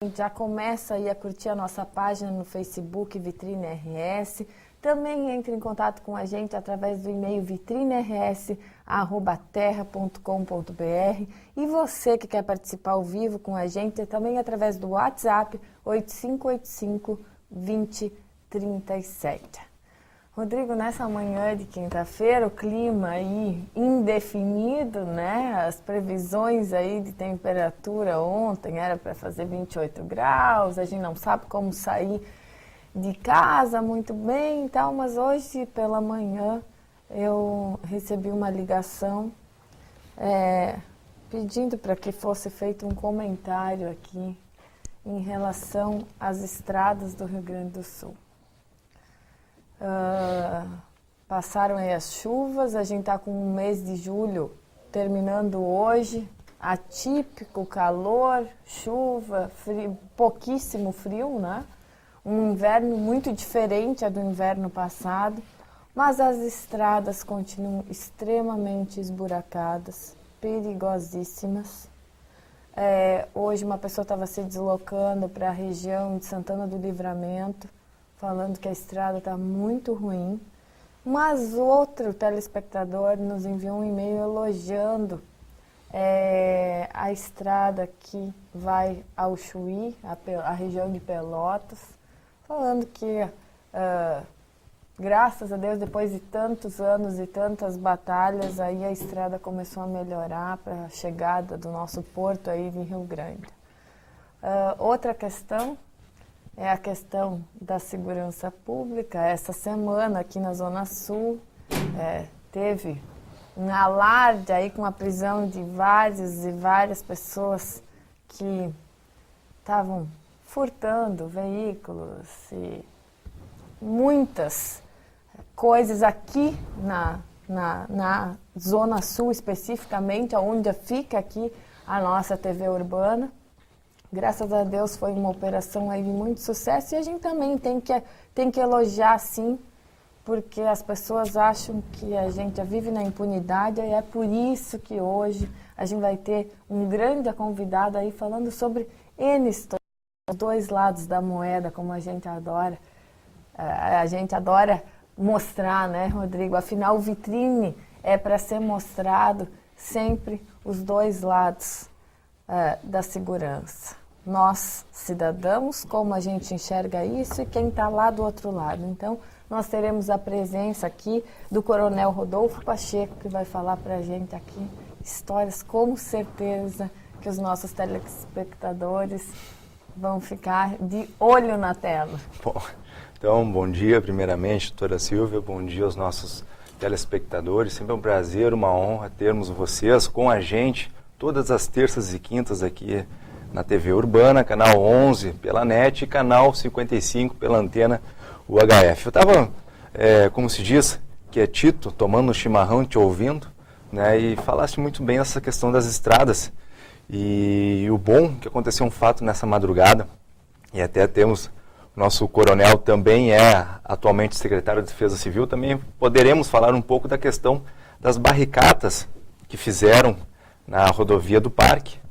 Já começa aí a curtir a nossa página no Facebook Vitrine RS. Também entre em contato com a gente através do e-mail vitriners@terra.com.br. E você que quer participar ao vivo com a gente, também através do WhatsApp 8585 2037. Rodrigo, nessa manhã de quinta-feira, o clima aí indefinido, né? As previsões aí de temperatura ontem era para fazer 28 graus, a gente não sabe como sair de casa muito bem e tal, mas hoje pela manhã eu recebi uma ligação pedindo para que fosse feito um comentário aqui em relação às estradas do Rio Grande do Sul. Passaram aí as chuvas, a gente está com um mês de julho terminando hoje, atípico, calor, chuva, frio, pouquíssimo frio, né? Um inverno muito diferente do inverno passado, mas as estradas continuam extremamente esburacadas, perigosíssimas. Hoje uma pessoa estava se deslocando para a região de Santana do Livramento, falando que a estrada está muito ruim, mas outro telespectador nos enviou um e-mail elogiando a estrada que vai ao Chuí, a região de Pelotas, falando que, graças a Deus, depois de tantos anos e tantas batalhas, aí a estrada começou a melhorar para a chegada do nosso porto aí de Rio Grande. Outra questão é a questão da segurança pública. Essa semana aqui na Zona Sul teve um alarde aí com a prisão de várias pessoas que estavam furtando veículos e muitas coisas aqui na Zona Sul especificamente, onde fica aqui a nossa TV Urbana. Graças a Deus foi uma operação aí de muito sucesso e a gente também tem que elogiar sim, porque as pessoas acham que a gente vive na impunidade e é por isso que hoje a gente vai ter um grande convidado aí falando sobre N histórias, os dois lados da moeda, como a gente adora. A gente adora mostrar, né, Rodrigo? Afinal, vitrine é para ser mostrado sempre os dois lados da segurança. Nós, cidadãos, como a gente enxerga isso e quem está lá do outro lado. Então, nós teremos a presença aqui do Coronel Rodolfo Pacheco, que vai falar para a gente aqui histórias, com certeza, que os nossos telespectadores vão ficar de olho na tela. Bom, então, bom dia, primeiramente, doutora Silvia, bom dia aos nossos telespectadores. Sempre é um prazer, uma honra termos vocês com a gente todas as terças e quintas aqui na TV Urbana, canal 11 pela NET e canal 55 pela antena UHF. Eu estava, como se diz, quietito, tomando um chimarrão, te ouvindo, né, e falaste muito bem essa questão das estradas. E o bom que aconteceu um fato nessa madrugada, e até temos o nosso coronel também atualmente secretário de Defesa Civil, também poderemos falar um pouco da questão das barricadas que fizeram na rodovia do Parque,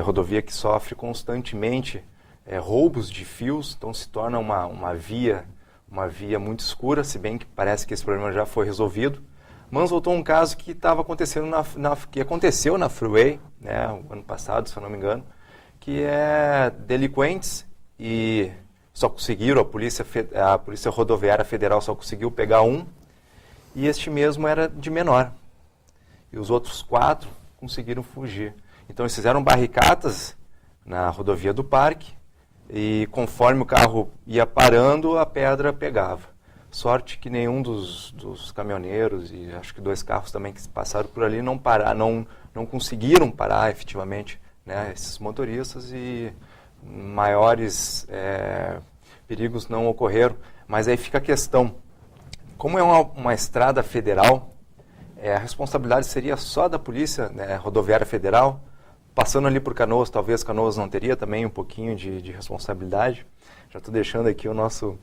rodovia que sofre constantemente roubos de fios, então se torna uma via muito escura, se bem que parece que esse problema já foi resolvido. Mas voltou um caso que estava acontecendo que aconteceu na Freeway, né, o ano passado, se eu não me engano, que delinquentes e só conseguiram, a Polícia Rodoviária Federal só conseguiu pegar um, e este mesmo era de menor. E os outros 4 conseguiram fugir. Então eles fizeram barricadas na rodovia do Parque e conforme o carro ia parando, a pedra pegava. Sorte que nenhum dos caminhoneiros e acho que 2 carros também que passaram por ali não conseguiram parar efetivamente, né, esses motoristas, e maiores perigos não ocorreram. Mas aí fica a questão, como é uma estrada federal, a responsabilidade seria só da Polícia, né, Rodoviária Federal. Passando ali por Canoas, talvez Canoas não teria também um pouquinho de responsabilidade. Já estou deixando aqui o nosso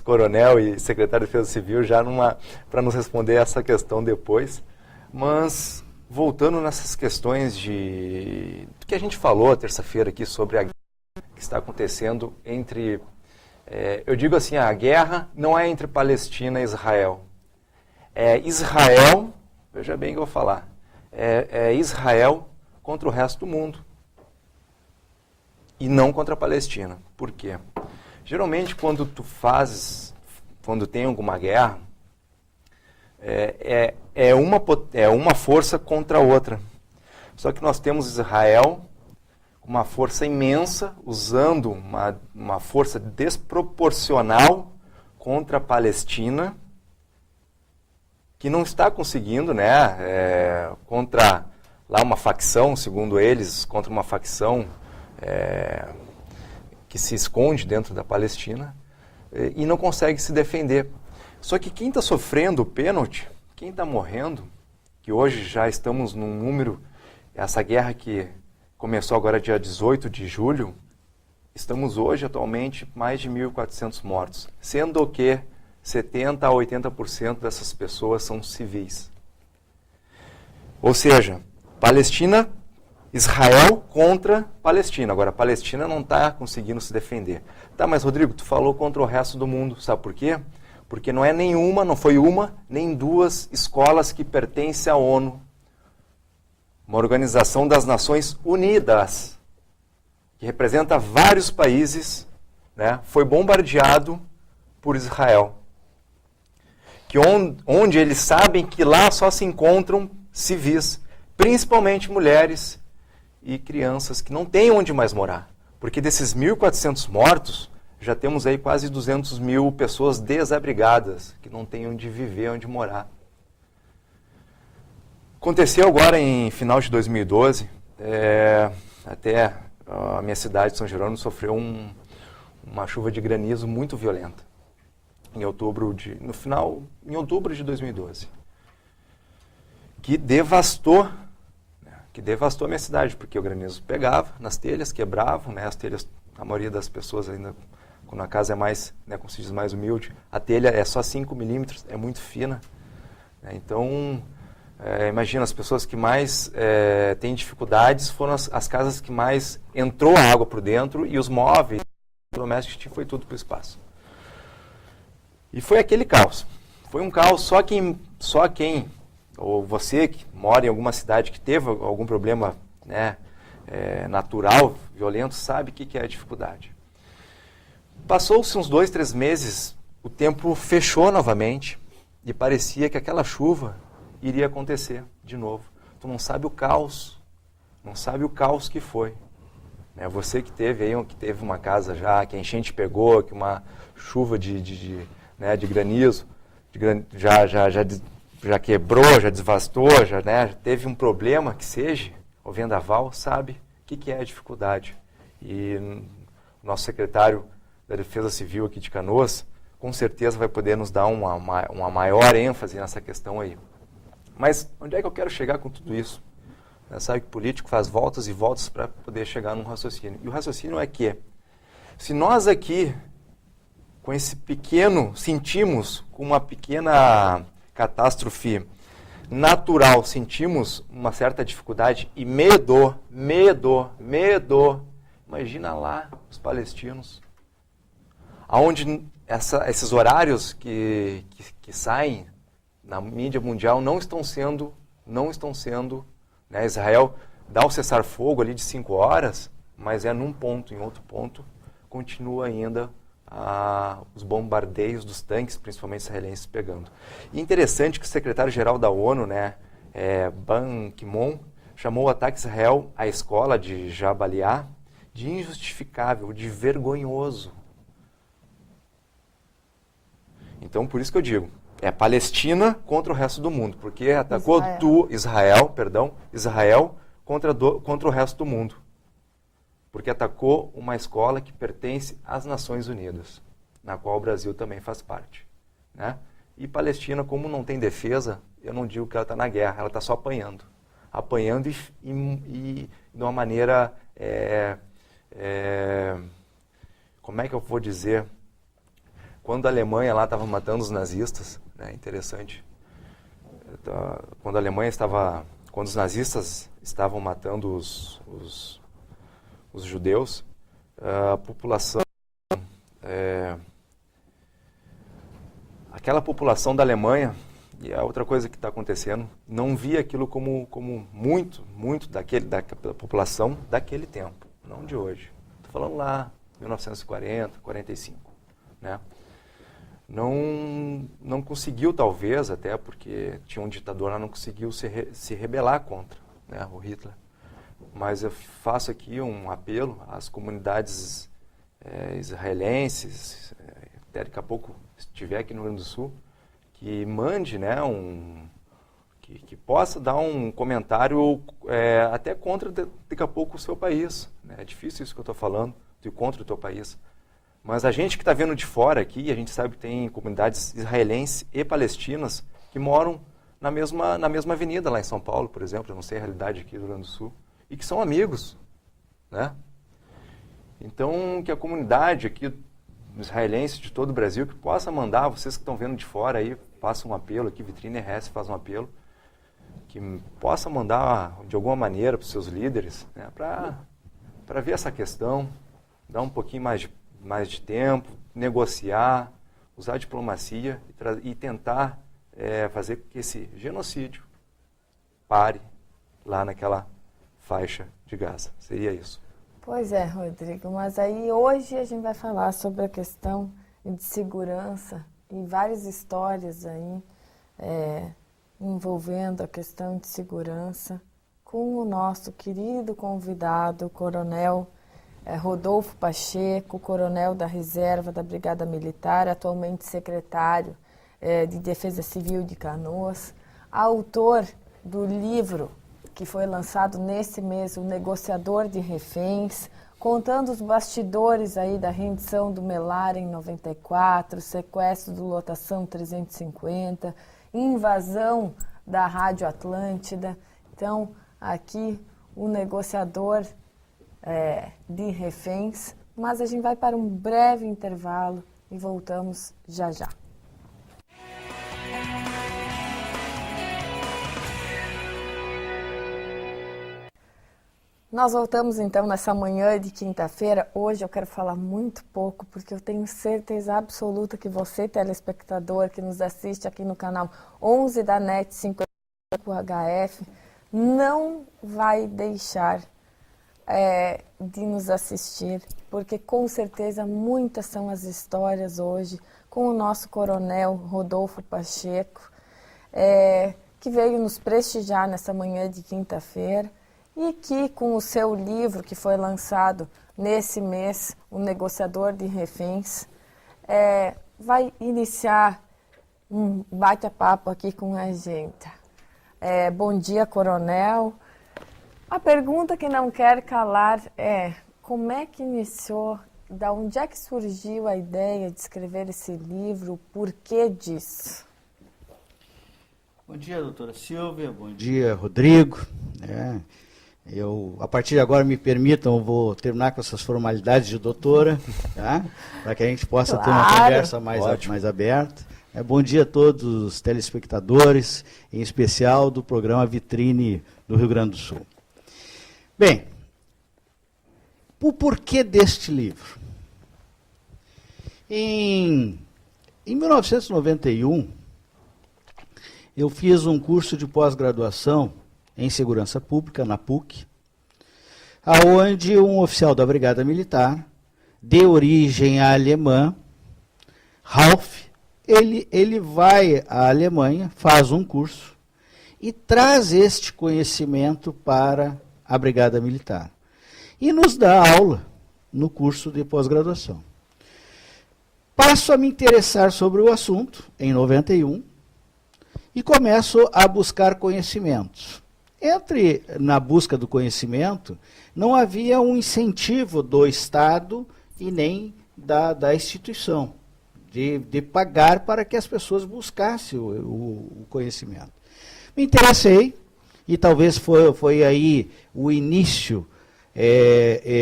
coronel e secretário de Defesa Civil já para nos responder essa questão depois. Mas voltando nessas questões do que a gente falou terça-feira aqui sobre a guerra que está acontecendo entre... eu digo assim, a guerra não é entre Palestina e Israel. É Israel, veja bem o que eu vou falar, é Israel contra o resto do mundo. E não contra a Palestina. Por quê? Geralmente, quando tem alguma guerra, é uma força contra a outra. Só que nós temos Israel com uma força imensa, usando uma força desproporcional contra a Palestina, que não está conseguindo, contra lá uma facção, segundo eles, contra uma facção que se esconde dentro da Palestina e não consegue se defender. Só que quem está sofrendo o pênalti, quem está morrendo, que hoje já estamos num número, essa guerra que começou agora dia 18 de julho, estamos hoje atualmente mais de 1.400 mortos, sendo que 70% a 80% dessas pessoas são civis. Ou seja, Israel contra Palestina. Agora, a Palestina não está conseguindo se defender. Tá, mas Rodrigo, tu falou contra o resto do mundo. Sabe por quê? Porque não foi uma, nem duas escolas que pertencem à ONU. Uma organização das Nações Unidas, que representa vários países, foi bombardeado por Israel. Onde eles sabem que lá só se encontram civis, principalmente mulheres e crianças que não têm onde mais morar. Porque desses 1.400 mortos, já temos aí quase 200 mil pessoas desabrigadas, que não têm onde viver, onde morar. Aconteceu agora em final de 2012, até a minha cidade de São Jerônimo sofreu uma chuva de granizo muito violenta, em outubro de 2012, que devastou a minha cidade, porque o granizo pegava nas telhas, quebravam, as telhas, a maioria das pessoas ainda, quando a casa é mais, como se diz, mais humilde, a telha é só 5 milímetros, é muito fina. Então, imagina, as pessoas que mais têm dificuldades foram as casas que mais entrou a água por dentro e os móveis domésticos foi tudo para o espaço. E foi aquele caos. Foi um caos, só quem ou você que mora em alguma cidade que teve algum problema natural, violento, sabe o que é a dificuldade. Passou-se uns 2, 3 meses, o tempo fechou novamente e parecia que aquela chuva iria acontecer de novo. Tu não sabe o caos que foi. Você que teve uma casa já, que a enchente pegou, que uma chuva de granizo, já quebrou, já devastou, já teve um problema que seja, o vendaval, sabe o que é a dificuldade. E o nosso secretário da Defesa Civil aqui de Canoas, com certeza vai poder nos dar uma maior ênfase nessa questão aí. Mas onde é que eu quero chegar com tudo isso? Sabe que o político faz voltas e voltas para poder chegar num raciocínio. E o raciocínio é que, se nós aqui, com esse pequeno, sentimos com uma pequena catástrofe natural, sentimos uma certa dificuldade e medo, imagina lá os palestinos, aonde esses horários que saem na mídia mundial não estão sendo, Israel dá o cessar-fogo ali de 5 horas, mas é num ponto, em outro ponto continua ainda os bombardeios dos tanques, principalmente israelenses, pegando. E interessante que o secretário-geral da ONU, Ban Ki-moon, chamou o ataque a Israel à escola de Jabaliá de injustificável, de vergonhoso. Então, por isso que eu digo, é Palestina contra o resto do mundo, porque atacou Israel contra o resto do mundo. Porque atacou uma escola que pertence às Nações Unidas, na qual o Brasil também faz parte. E Palestina, como não tem defesa, eu não digo que ela está na guerra, ela está só apanhando. Apanhando e de uma maneira, como é que eu vou dizer, quando a Alemanha lá estava matando os nazistas, interessante, quando a Alemanha estava quando os nazistas estavam matando os judeus, a população, aquela população da Alemanha, e a outra coisa que está acontecendo, não via aquilo como muito da população daquele tempo, não de hoje. Estou falando lá, 1940, 45, né? Não conseguiu, talvez, até porque tinha um ditador lá, não conseguiu se rebelar contra, né, o Hitler. Mas eu faço aqui um apelo às comunidades israelenses, até daqui a pouco, se estiver aqui no Rio Grande do Sul, que mande, né, que possa dar um comentário até contra, daqui a pouco, o seu país. Né? É difícil isso que eu estou falando, de contra o teu país. Mas a gente que está vendo de fora aqui, a gente sabe que tem comunidades israelenses e palestinas que moram na mesma avenida lá em São Paulo, por exemplo, eu não sei a realidade aqui do Rio Grande do Sul, e que são amigos, né? Então, que a comunidade aqui israelense de todo o Brasil, que possa mandar, vocês que estão vendo de fora aí, façam um apelo aqui, Vitrine RS faz um apelo, que possa mandar de alguma maneira para os seus líderes, né, para ver essa questão, dar um pouquinho mais de tempo, negociar, usar a diplomacia e tentar fazer com que esse genocídio pare lá naquela faixa de Gaza. Seria isso. Pois é, Rodrigo, mas aí hoje a gente vai falar sobre a questão de segurança e várias histórias aí envolvendo a questão de segurança com o nosso querido convidado, o Coronel Rodolfo Pacheco, coronel da Reserva da Brigada Militar, atualmente secretário de Defesa Civil de Canoas, autor do livro que foi lançado nesse mês, O Negociador de Reféns, contando os bastidores aí da rendição do Melar em 94, sequestro do Lotação 350, invasão da Rádio Atlântida. Então, aqui, o negociador de reféns, mas a gente vai para um breve intervalo e voltamos já já. Nós voltamos então nessa manhã de quinta-feira. Hoje eu quero falar muito pouco, porque eu tenho certeza absoluta que você, telespectador, que nos assiste aqui no canal 11 da NET 55HF, não vai deixar de nos assistir, porque com certeza muitas são as histórias hoje com o nosso coronel Rodolfo Pacheco, que veio nos prestigiar nessa manhã de quinta-feira e que com o seu livro que foi lançado nesse mês, O Negociador de Reféns, vai iniciar um bate-papo aqui com a gente. Bom dia, coronel. A pergunta que não quer calar é: como é que iniciou, da onde é que surgiu a ideia de escrever esse livro, o porquê disso? Bom dia, doutora Silvia, bom dia, Rodrigo. A partir de agora, me permitam, eu vou terminar com essas formalidades de doutora, tá? Para que a gente possa ter uma conversa mais aberta. Bom dia a todos os telespectadores, em especial do programa Vitrine do Rio Grande do Sul. Bem, o porquê deste livro? Em 1991, eu fiz um curso de pós-graduação em Segurança Pública, na PUC, onde um oficial da Brigada Militar, de origem alemã, Ralph, ele vai à Alemanha, faz um curso e traz este conhecimento para a Brigada Militar. E nos dá aula no curso de pós-graduação. Passo a me interessar sobre o assunto, em 91, e começo a buscar conhecimentos. Na busca do conhecimento, não havia um incentivo do Estado e nem da instituição, de pagar para que as pessoas buscassem o conhecimento. Me interessei, e talvez foi aí o início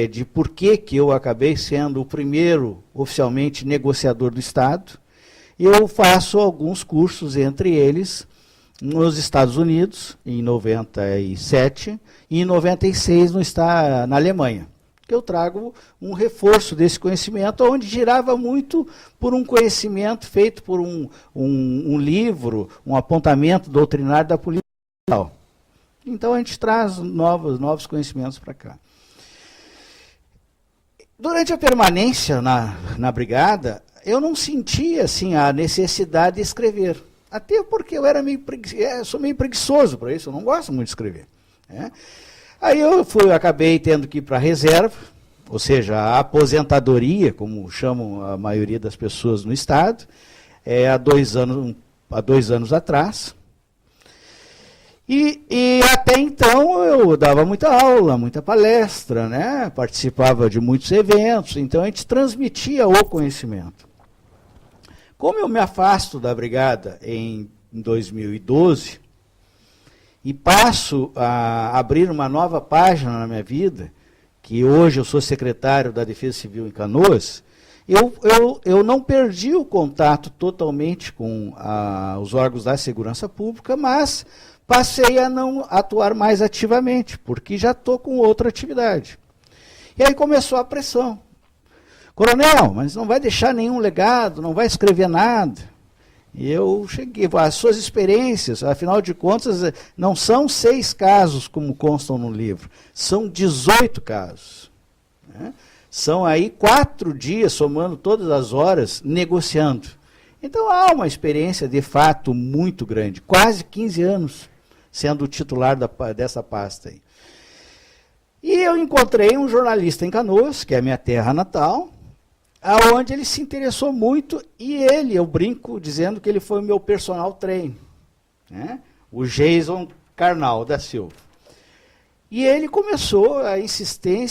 de por que eu acabei sendo o primeiro oficialmente negociador do Estado. Eu faço alguns cursos, entre eles nos Estados Unidos, em 97, e em 96 na Alemanha. Que eu trago um reforço desse conhecimento, onde girava muito por um conhecimento feito por um livro, um apontamento doutrinário da política. Então a gente traz novos conhecimentos para cá. Durante a permanência na brigada, eu não sentia assim, a necessidade de escrever. Até porque eu sou meio preguiçoso para isso, eu não gosto muito de escrever. Né? Aí eu acabei tendo que ir para a reserva, ou seja, a aposentadoria, como chamam a maioria das pessoas no Estado, há 2 anos atrás. E até então eu dava muita aula, muita palestra, né? Participava de muitos eventos, então a gente transmitia o conhecimento. Como eu me afasto da brigada em 2012 e passo a abrir uma nova página na minha vida, que hoje eu sou secretário da Defesa Civil em Canoas, eu não perdi o contato totalmente com os órgãos da segurança pública, mas passei a não atuar mais ativamente, porque já estou com outra atividade. E aí começou a pressão. Coronel, mas não vai deixar nenhum legado, não vai escrever nada. E eu cheguei, as suas experiências, afinal de contas, não são 6 casos como constam no livro, são 18 casos. Né? São aí 4 dias, somando todas as horas, negociando. Então há uma experiência de fato muito grande, quase 15 anos sendo o titular dessa pasta aí. E eu encontrei um jornalista em Canoas, que é a minha terra natal, aonde ele se interessou muito, e eu brinco dizendo que ele foi o meu personal trainer, né? O Jason Carnal da Silva. E ele começou a insistir,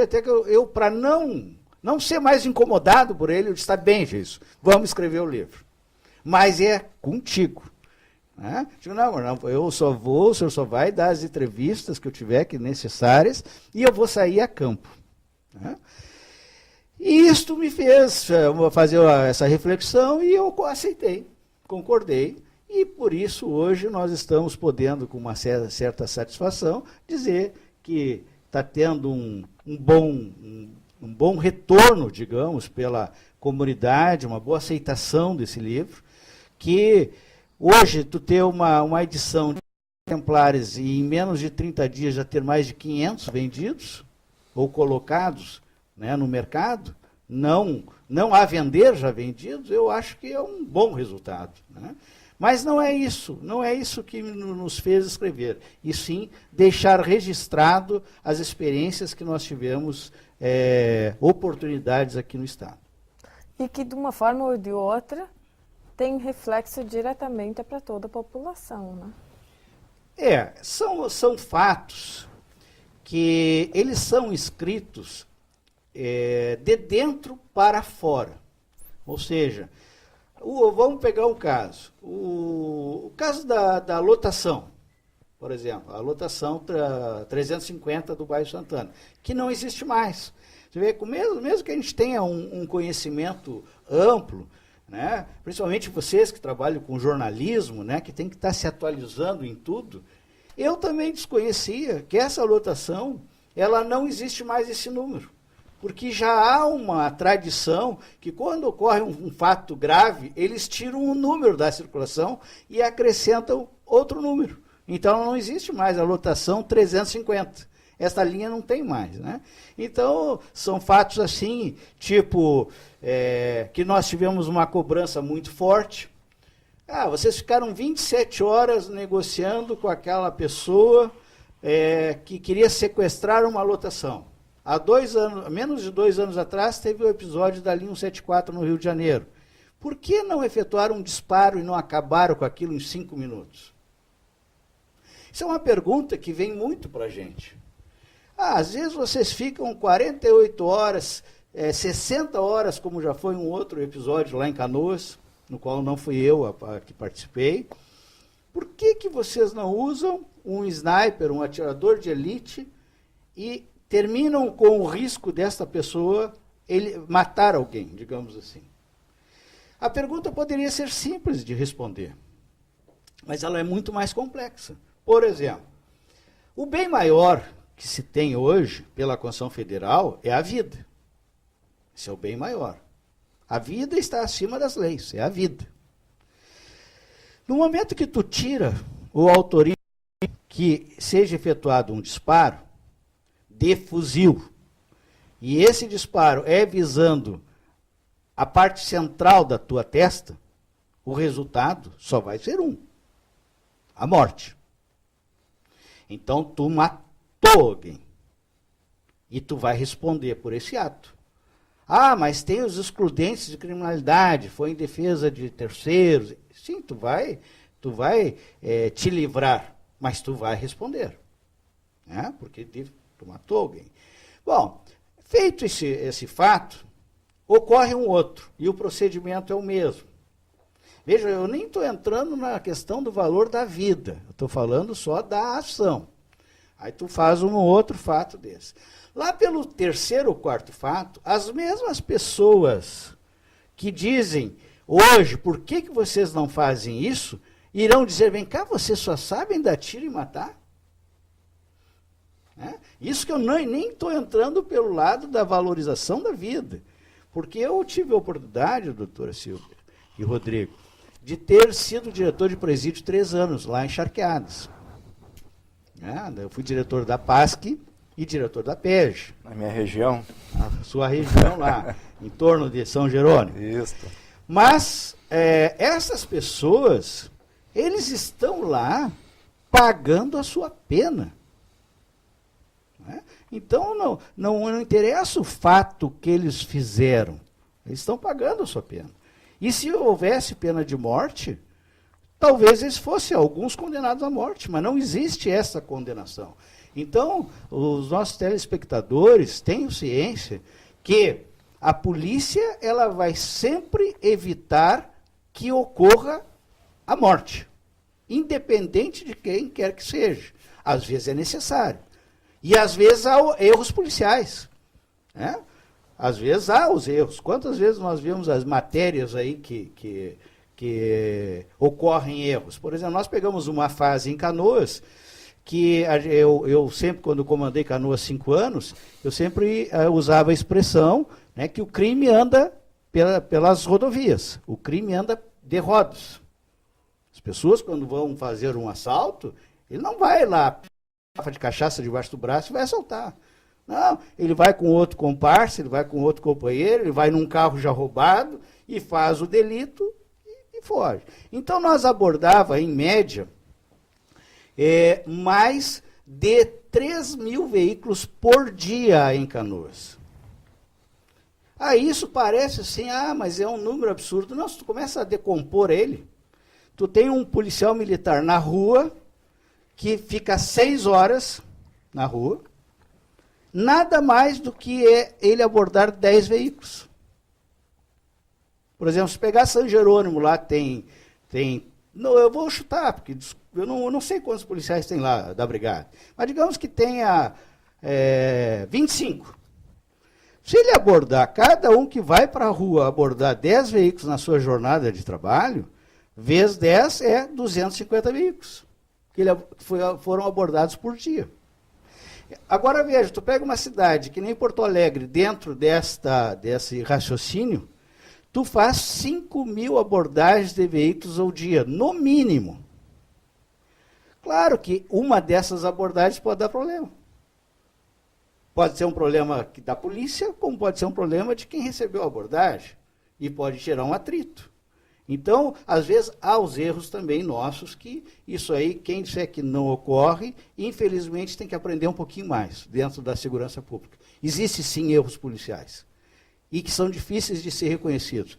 até que eu para não ser mais incomodado por ele, eu disse, tá bem, Jason, vamos escrever o livro. Mas é contigo. Né? Digo, não, eu só vou, o senhor só vai dar as entrevistas que eu tiver que necessárias, e eu vou sair a campo. Né? E isto me fez fazer essa reflexão e eu aceitei, concordei. E por isso hoje nós estamos podendo, com uma certa satisfação, dizer que está tendo um bom retorno, digamos, pela comunidade, uma boa aceitação desse livro, que hoje tu ter uma edição de exemplares e em menos de 30 dias já ter mais de 500 vendidos ou colocados, né, no mercado, não a vender já vendidos, eu acho que é um bom resultado. Né? Mas não é isso que nos fez escrever, e sim deixar registrado as experiências que nós tivemos, oportunidades aqui no Estado. E que de uma forma ou de outra tem reflexo diretamente para toda a população, né? São fatos que eles são escritos de dentro para fora. Ou seja, vamos pegar um caso. O caso da lotação, por exemplo, a lotação 350 do bairro Santana, que não existe mais. Você vê, mesmo que a gente tenha um conhecimento amplo, né, principalmente vocês que trabalham com jornalismo, né, que tem que estar se atualizando em tudo, eu também desconhecia que essa lotação, ela não existe mais esse número. Porque já há uma tradição que quando ocorre um fato grave, eles tiram um número da circulação e acrescentam outro número. Então não existe mais a lotação 350. Esta linha não tem mais. Né? Então são fatos assim, tipo, que nós tivemos uma cobrança muito forte. Vocês ficaram 27 horas negociando com aquela pessoa que queria sequestrar uma lotação. Há menos de 2 anos atrás, teve o episódio da linha 174 no Rio de Janeiro. Por que não efetuaram um disparo e não acabaram com aquilo em 5 minutos? Isso é uma pergunta que vem muito para a gente. Às vezes vocês ficam 48 horas, 60 horas, como já foi um outro episódio lá em Canoas, no qual não fui eu que participei. Por que vocês não usam um sniper, um atirador de elite, e terminam com o risco desta pessoa matar alguém, digamos assim? A pergunta poderia ser simples de responder. mas ela é muito mais complexa. Por exemplo, o bem maior que se tem hoje pela Constituição Federal é a vida. Esse é o bem maior. A vida está acima das leis, é a vida. No momento que tu tira ou autoriza que seja efetuado um disparo de fuzil, e esse disparo é visando a parte central da tua testa, o resultado só vai ser um: a morte. Então tu matou alguém. E tu vai responder por esse ato. Ah, mas tem os excludentes de criminalidade, foi em defesa de terceiros. Sim, tu vai te livrar, mas tu vai responder. Né? Porque tu matou alguém. Bom, feito esse fato, ocorre um outro, e o procedimento é o mesmo. Veja, eu nem estou entrando na questão do valor da vida, eu estou falando só da ação. Aí tu faz um outro fato desse. Lá pelo terceiro ou quarto fato, as mesmas pessoas que dizem hoje, por que vocês não fazem isso, irão dizer, vem cá, vocês só sabem dar tiro e matar? Isso que eu nem estou entrando pelo lado da valorização da vida. Porque eu tive a oportunidade, doutora Silvia e Rodrigo, de ter sido diretor de presídio 3 anos, lá em Charqueadas. Eu fui diretor da PASC e diretor da PEJ. Na minha região. A sua região lá, em torno de São Jerônimo. Isso. Mas essas pessoas, eles estão lá pagando a sua pena. Então, não interessa o fato que eles fizeram. Eles estão pagando a sua pena. E se houvesse pena de morte, talvez eles fossem alguns condenados à morte, mas não existe essa condenação. Então, os nossos telespectadores tenham ciência que a polícia ela vai sempre evitar que ocorra a morte, independente de quem quer que seja. Às vezes é necessário. E às vezes há erros policiais. Às vezes há os erros. Quantas vezes nós vimos as matérias aí que ocorrem erros? Por exemplo, nós pegamos uma fase em Canoas, que eu sempre, quando comandei Canoas 5 anos, eu sempre usava a expressão, né, que o crime anda pelas rodovias. O crime anda de rodas. As pessoas, quando vão fazer um assalto, ele não vai lá de cachaça debaixo do braço e vai assaltar. Não, ele vai com outro comparsa, ele vai com outro companheiro, ele vai num carro já roubado e faz o delito e foge. Então nós abordava, em média, mais de 3.000 veículos por dia em Canoas. Isso parece assim, mas é um número absurdo. Não, se tu começa a decompor ele, tu tem um policial militar na rua, que fica 6 horas na rua, nada mais do que ele abordar 10 veículos. Por exemplo, se pegar São Jerônimo, lá tem não, eu vou chutar, porque eu não sei quantos policiais tem lá da brigada, mas digamos que tenha 25. Se ele abordar, cada um que vai para a rua abordar 10 veículos na sua jornada de trabalho, vezes 10 é 250 veículos. Que foram abordados por dia. Agora veja, tu pega uma cidade que nem Porto Alegre, dentro desse raciocínio, tu faz 5.000 abordagens de veículos ao dia, no mínimo. Claro que uma dessas abordagens pode dar problema. Pode ser um problema da polícia, como pode ser um problema de quem recebeu a abordagem, e pode gerar um atrito. Então, às vezes, há os erros também nossos, que isso aí, quem disser que não ocorre, infelizmente tem que aprender um pouquinho mais dentro da segurança pública. Existem sim erros policiais, e que são difíceis de ser reconhecidos.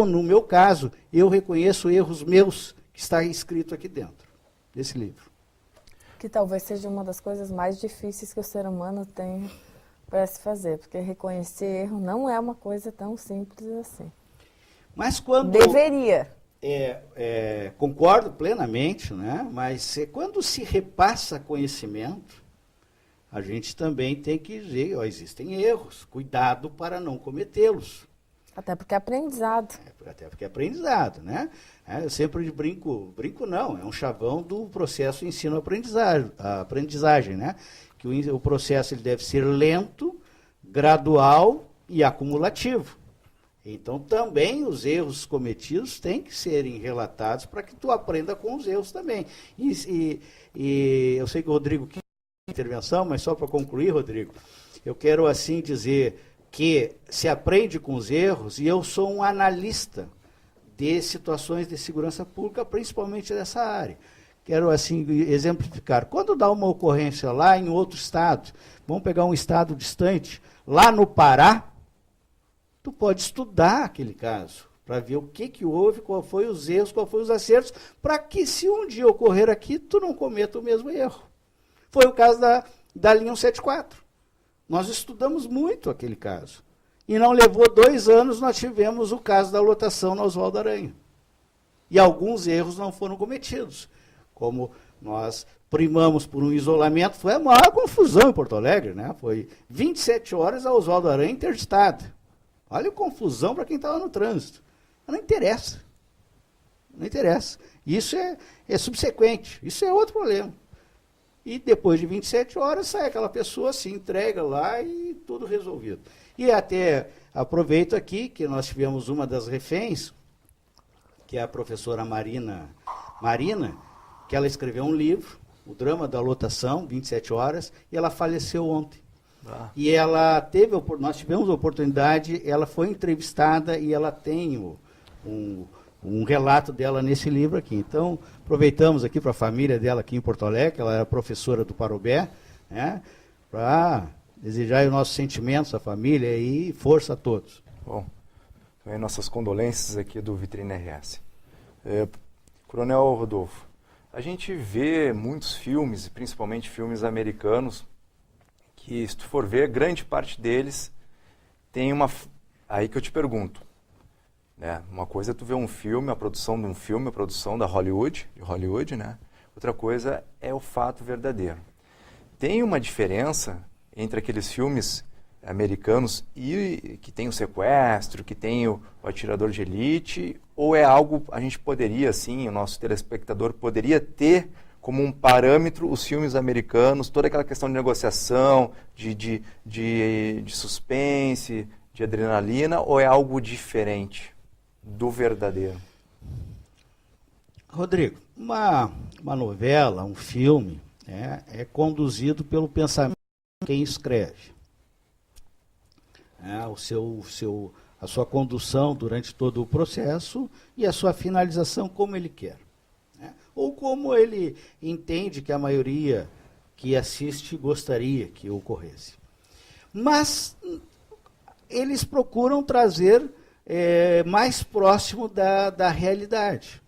No meu caso, eu reconheço erros meus, que está escrito aqui dentro desse livro. Que talvez seja uma das coisas mais difíceis que o ser humano tem para se fazer, porque reconhecer erro não é uma coisa tão simples assim. Mas quando... Deveria. Concordo plenamente, né? Mas quando se repassa conhecimento, a gente também tem que dizer, existem erros, cuidado para não cometê-los. Até porque é aprendizado. Até porque é aprendizado, né? Eu sempre brinco não, é um chavão do processo ensino-aprendizagem, né? Que o processo ele deve ser lento, gradual e acumulativo. Então, também os erros cometidos têm que serem relatados para que tu aprenda com os erros também. E eu sei que o Rodrigo quis intervenção, mas só para concluir, Rodrigo, eu quero assim dizer que se aprende com os erros, e eu sou um analista de situações de segurança pública, principalmente dessa área. Quero assim exemplificar. Quando dá uma ocorrência lá em outro estado, vamos pegar um estado distante, lá no Pará, tu pode estudar aquele caso, para ver o que houve, qual foi os erros, qual foi os acertos, para que se um dia ocorrer aqui, tu não cometa o mesmo erro. Foi o caso da linha 174. Nós estudamos muito aquele caso. E não levou 2 anos, nós tivemos o caso da lotação na Oswaldo Aranha. E alguns erros não foram cometidos. Como nós primamos por um isolamento, foi a maior confusão em Porto Alegre, né? Foi 27 horas a Oswaldo Aranha interditada. Olha a confusão para quem estava no trânsito. Mas não interessa. Não interessa. Isso é subsequente. Isso é outro problema. E depois de 27 horas, sai aquela pessoa, se entrega lá e tudo resolvido. E até aproveito aqui que nós tivemos uma das reféns, que é a professora Marina, que ela escreveu um livro, O Drama da Lotação, 27 horas, e ela faleceu ontem. E ela nós tivemos a oportunidade, ela foi entrevistada e ela tem um relato dela nesse livro aqui. Então, aproveitamos aqui para a família dela aqui em Porto Alegre, ela era professora do Parobé, né, para desejar os nossos sentimentos à família e força a todos. Bom, também nossas condolências aqui do Vitrine RS. Coronel Rodolfo, a gente vê muitos filmes, principalmente filmes americanos, que se tu for ver, grande parte deles tem uma... Aí que eu te pergunto, né? Uma coisa é tu ver um filme, a produção de um filme, a produção de Hollywood, né? Outra coisa é o fato verdadeiro. Tem uma diferença entre aqueles filmes americanos e que tem o sequestro, que tem o atirador de elite, ou é algo a gente poderia, assim, o nosso telespectador poderia ter como um parâmetro os filmes americanos, toda aquela questão de negociação, de suspense, de adrenalina, ou é algo diferente do verdadeiro? Rodrigo, uma novela, um filme, é conduzido pelo pensamento de quem escreve. A sua condução durante todo o processo e a sua finalização como ele quer. Ou como ele entende que a maioria que assiste gostaria que ocorresse. Mas eles procuram trazer mais próximo da realidade,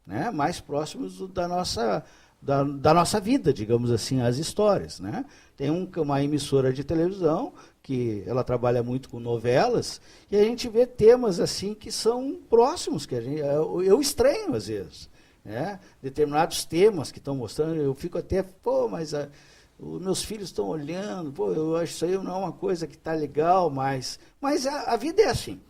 né? Mais próximos da nossa vida, digamos assim, as histórias, né? Tem uma emissora de televisão que ela trabalha muito com novelas e a gente vê temas assim que são próximos, que eu estranho às vezes. Determinados temas que estão mostrando, eu fico até, mas os meus filhos estão olhando, eu acho isso aí não é uma coisa que está legal, mas a vida é assim.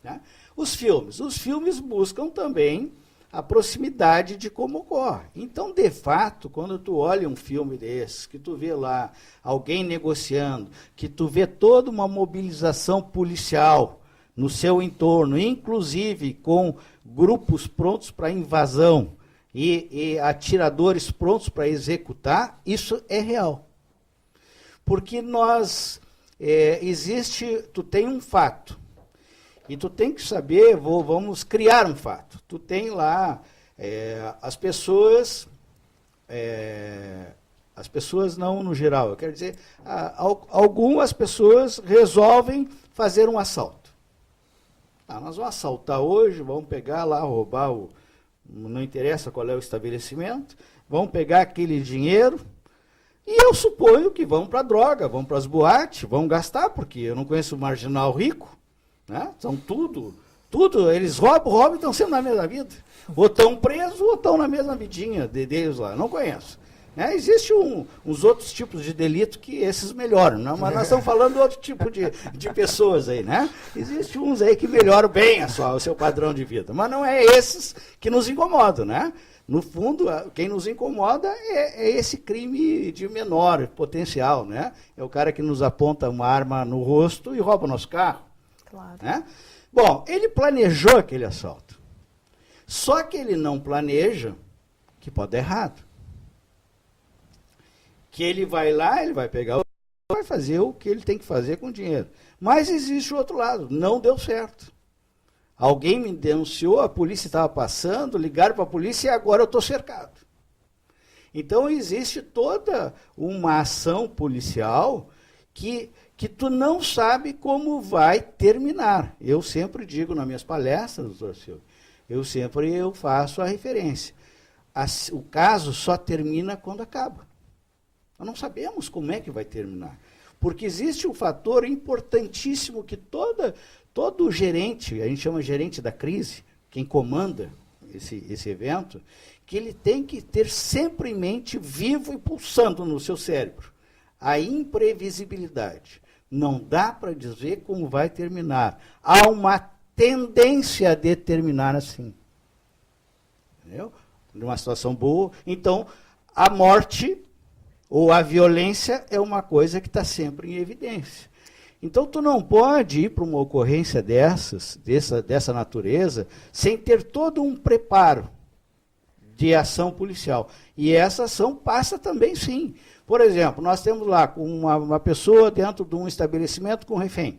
Né? Os filmes buscam também a proximidade de como ocorre. Então, de fato, quando tu olha um filme desses, que tu vê lá alguém negociando, que tu vê toda uma mobilização policial no seu entorno, inclusive com grupos prontos para invasão e atiradores prontos para executar, isso é real. Porque tu tem um fato, e tu tem que saber, vamos criar um fato. Tu tem lá as pessoas não no geral, eu quero dizer, algumas pessoas resolvem fazer um assalto. Nós vamos assaltar hoje, vamos pegar lá, roubar não interessa qual é o estabelecimento, vão pegar aquele dinheiro e eu suponho que vão para a droga, vão para as boates, vão gastar, porque eu não conheço marginal rico, né? São tudo, eles roubam e estão sempre na mesma vida. Ou estão presos ou estão na mesma vidinha deles lá, não conheço. Né? Existem uns outros tipos de delito que esses melhoram, não? Mas nós estamos falando de outro tipo de pessoas aí, né? Existem uns aí que melhoram bem o seu padrão de vida, mas não é esses que nos incomodam, né? No fundo, quem nos incomoda é esse crime de menor potencial, né? É o cara que nos aponta uma arma no rosto e rouba o nosso carro. Claro. Né? Bom, ele planejou aquele assalto. Só que ele não planeja que pode dar errado. Que ele vai lá, ele vai pegar, vai fazer o que ele tem que fazer com o dinheiro. Mas existe o outro lado, não deu certo. Alguém me denunciou, a polícia estava passando, ligaram para a polícia e agora eu estou cercado. Então existe toda uma ação policial que tu não sabe como vai terminar. Eu sempre digo nas minhas palestras, doutor Silvio, eu faço a referência. O caso só termina quando acaba. Nós não sabemos como é que vai terminar. Porque existe um fator importantíssimo que todo gerente, a gente chama gerente da crise, quem comanda esse evento, que ele tem que ter sempre em mente, vivo e pulsando no seu cérebro, a imprevisibilidade. Não dá para dizer como vai terminar. Há uma tendência a terminar assim. Entendeu? Numa situação boa. Então, a morte ou a violência é uma coisa que está sempre em evidência. Então, tu não pode ir para uma ocorrência dessa natureza, sem ter todo um preparo de ação policial. E essa ação passa também, sim. Por exemplo, nós temos lá uma pessoa dentro de um estabelecimento com refém.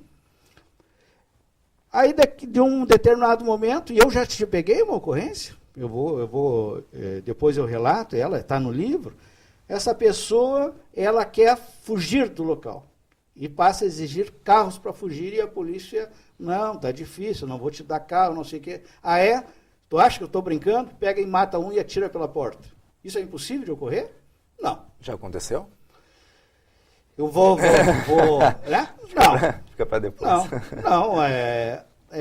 Aí, de um determinado momento, e eu já te peguei uma ocorrência, depois eu relato, ela está no livro, essa pessoa, ela quer fugir do local. E passa a exigir carros para fugir e a polícia, não, está difícil, não vou te dar carro, não sei o quê. Ah, é? Tu acha que eu estou brincando? Pega e mata um e atira pela porta. Isso é impossível de ocorrer? Não. Já aconteceu? Eu vou né? Não. Fica para depois.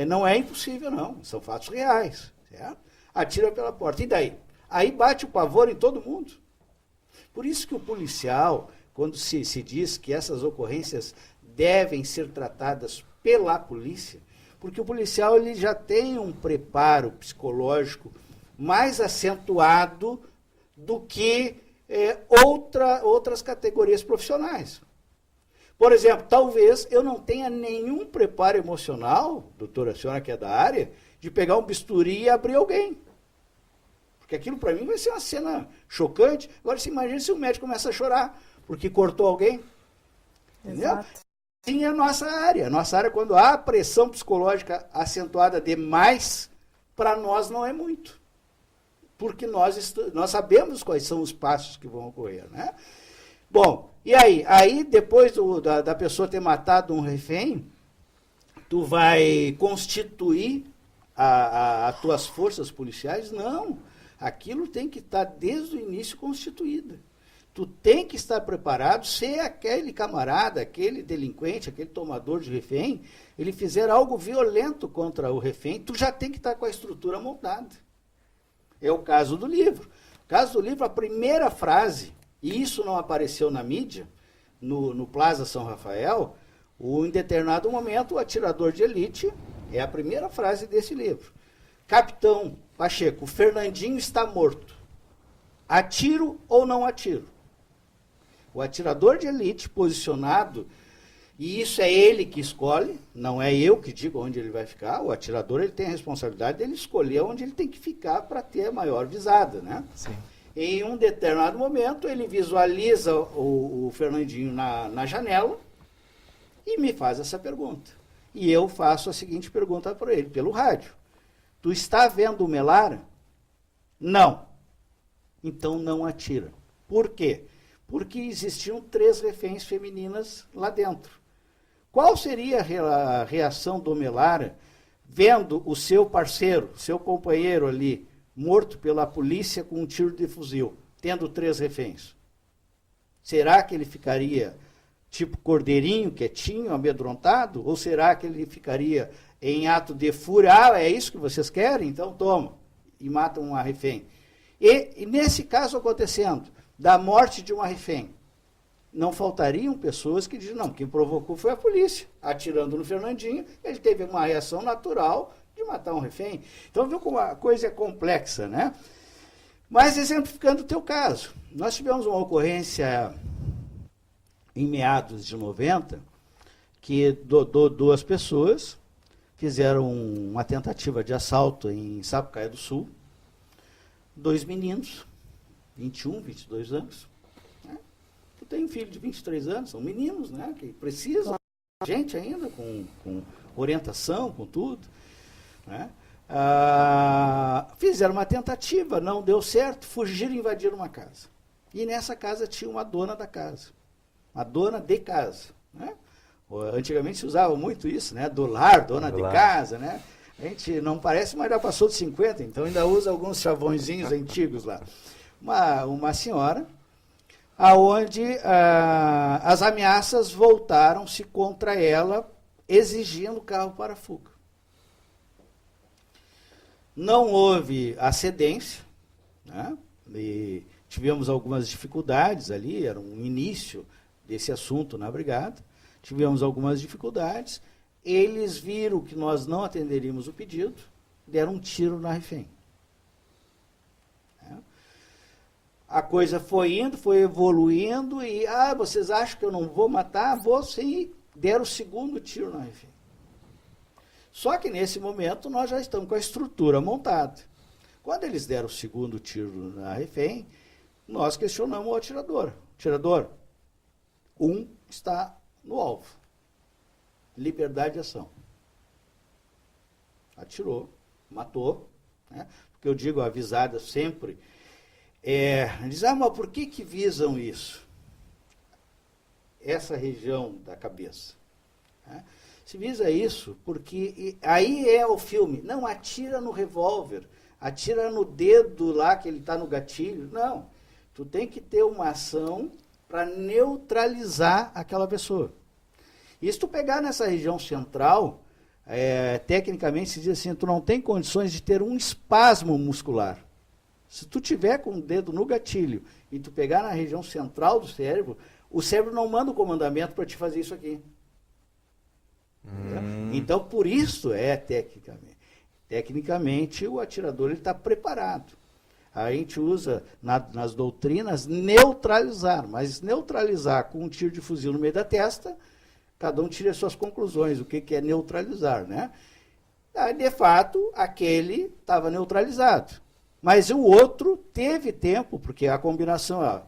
Não é impossível, não. São fatos reais. Certo? Atira pela porta. E daí? Aí bate o pavor em todo mundo. Por isso que o policial, quando se diz que essas ocorrências devem ser tratadas pela polícia, porque o policial ele já tem um preparo psicológico mais acentuado do que outras categorias profissionais. Por exemplo, talvez eu não tenha nenhum preparo emocional, doutora, a senhora que é da área, de pegar um bisturi e abrir alguém. Porque aquilo para mim vai ser uma cena chocante. Agora, você imagina se o médico começa a chorar porque cortou alguém. Entendeu? Sim, é a nossa área. Nossa área, quando há pressão psicológica acentuada demais, para nós não é muito. Porque nós sabemos quais são os passos que vão ocorrer. Né? Bom, e aí? Aí, depois da pessoa ter matado um refém, tu vai constituir as tuas forças policiais? Não. Aquilo tem que estar desde o início constituída. Tu tem que estar preparado se aquele camarada, aquele delinquente, aquele tomador de refém, ele fizer algo violento contra o refém, tu já tem que estar com a estrutura montada. É o caso do livro. O caso do livro, a primeira frase, e isso não apareceu na mídia, no Plaza São Rafael, em determinado momento, o atirador de elite, é a primeira frase desse livro. Capitão Pacheco, o Fernandinho está morto. Atiro ou não atiro? O atirador de elite posicionado, e isso é ele que escolhe, não é eu que digo onde ele vai ficar, o atirador ele tem a responsabilidade dele escolher onde ele tem que ficar para ter a maior visada, né? Sim. Em um determinado momento, ele visualiza o Fernandinho na janela e me faz essa pergunta. E eu faço a seguinte pergunta para ele, pelo rádio. Tu está vendo o Melara? Não. Então não atira. Por quê? Porque existiam 3 reféns femininas lá dentro. Qual seria a reação do Melara vendo o seu parceiro, seu companheiro ali, morto pela polícia com um tiro de fuzil, tendo 3 reféns? Será que ele ficaria tipo cordeirinho, quietinho, amedrontado? Ou será que ele ficaria em ato de fúria? Ah, é isso que vocês querem? Então toma. E matam um refém. E nesse caso acontecendo, da morte de uma refém, não faltariam pessoas que dizem, não, quem provocou foi a polícia, atirando no Fernandinho, ele teve uma reação natural de matar um refém. Então, viu como a coisa é complexa, né? Mas, exemplificando o teu caso, nós tivemos uma ocorrência em meados de 90, que duas pessoas fizeram uma tentativa de assalto em Sapucaia do Sul, 2 meninos, 21, 22 anos. Né? Tu tem um filho de 23 anos, são meninos, né, que precisam de gente ainda, com orientação, com tudo. Né? Fizeram uma tentativa, não deu certo, fugiram e invadiram uma casa. E nessa casa tinha uma dona da casa, uma dona de casa. Né? Antigamente se usava muito isso, né? Do lar, dona de casa, né? A gente não parece, mas já passou de 50, então ainda usa alguns chavõezinhos antigos lá. Uma senhora, aonde as ameaças voltaram-se contra ela, exigindo carro para fuga. Não houve acedência, né? E tivemos algumas dificuldades ali, era um início desse assunto na brigada, tivemos algumas dificuldades, eles viram que nós não atenderíamos o pedido, deram um tiro na refém. A coisa foi indo, foi evoluindo, e, vocês acham que eu não vou matar? Vou sim, deram o segundo tiro na refém. Só que nesse momento nós já estamos com a estrutura montada. Quando eles deram o segundo tiro na refém, nós questionamos o atirador. Atirador, está no alvo. Liberdade de ação. Atirou, matou. Né? Porque eu digo avisada sempre. Diz, mas por que visam isso? Essa região da cabeça. Né? Se visa isso porque aí é o filme. Não, atira no revólver, atira no dedo lá que ele está no gatilho. Não, tu tem que ter uma ação para neutralizar aquela pessoa. E se tu pegar nessa região central, tecnicamente se diz assim, tu não tem condições de ter um espasmo muscular. Se tu tiver com o dedo no gatilho e tu pegar na região central do cérebro, o cérebro não manda o comandamento para te fazer isso aqui. Então, por isso tecnicamente o atirador está preparado. A gente usa nas doutrinas neutralizar, mas neutralizar com um tiro de fuzil no meio da testa, cada um tira as suas conclusões, o que é neutralizar, né? De fato, aquele estava neutralizado. Mas o outro teve tempo, porque a combinação é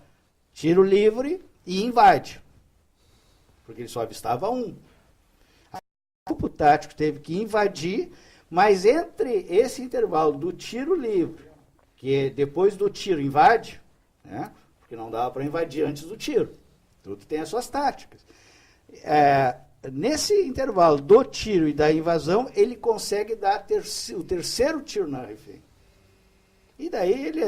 tiro livre e invade. Porque ele só avistava um. O grupo tático teve que invadir, mas entre esse intervalo do tiro livre, que depois do tiro invade, né, porque não dava para invadir antes do tiro, tudo tem as suas táticas. Nesse intervalo do tiro e da invasão, ele consegue dar o terceiro tiro na refém. E daí ele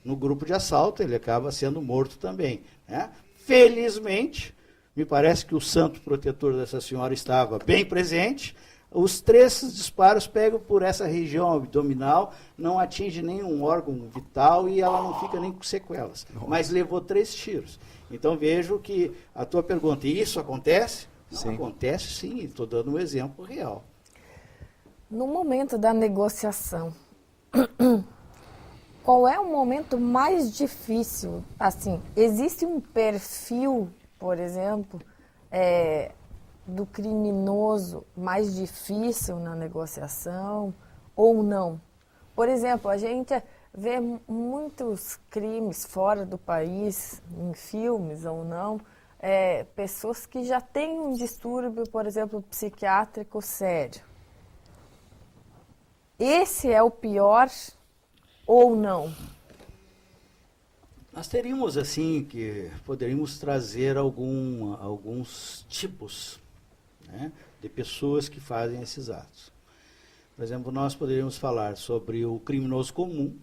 no grupo de assalto, ele acaba sendo morto também. Né? Felizmente, me parece que o santo protetor dessa senhora estava bem presente. Os 3 disparos pegam por essa região abdominal, não atinge nenhum órgão vital e ela não fica nem com sequelas. Mas levou 3 tiros. Então vejo que a tua pergunta, e isso acontece? Não, acontece sim, estou dando um exemplo real. No momento da negociação, qual é o momento mais difícil? Assim, existe um perfil, por exemplo, do criminoso mais difícil na negociação ou não? Por exemplo, a gente vê muitos crimes fora do país, em filmes ou não, pessoas que já têm um distúrbio, por exemplo, psiquiátrico sério. Esse é o pior ou não? Nós teríamos, assim, que poderíamos trazer alguns tipos, né, de pessoas que fazem esses atos. Por exemplo, nós poderíamos falar sobre o criminoso comum,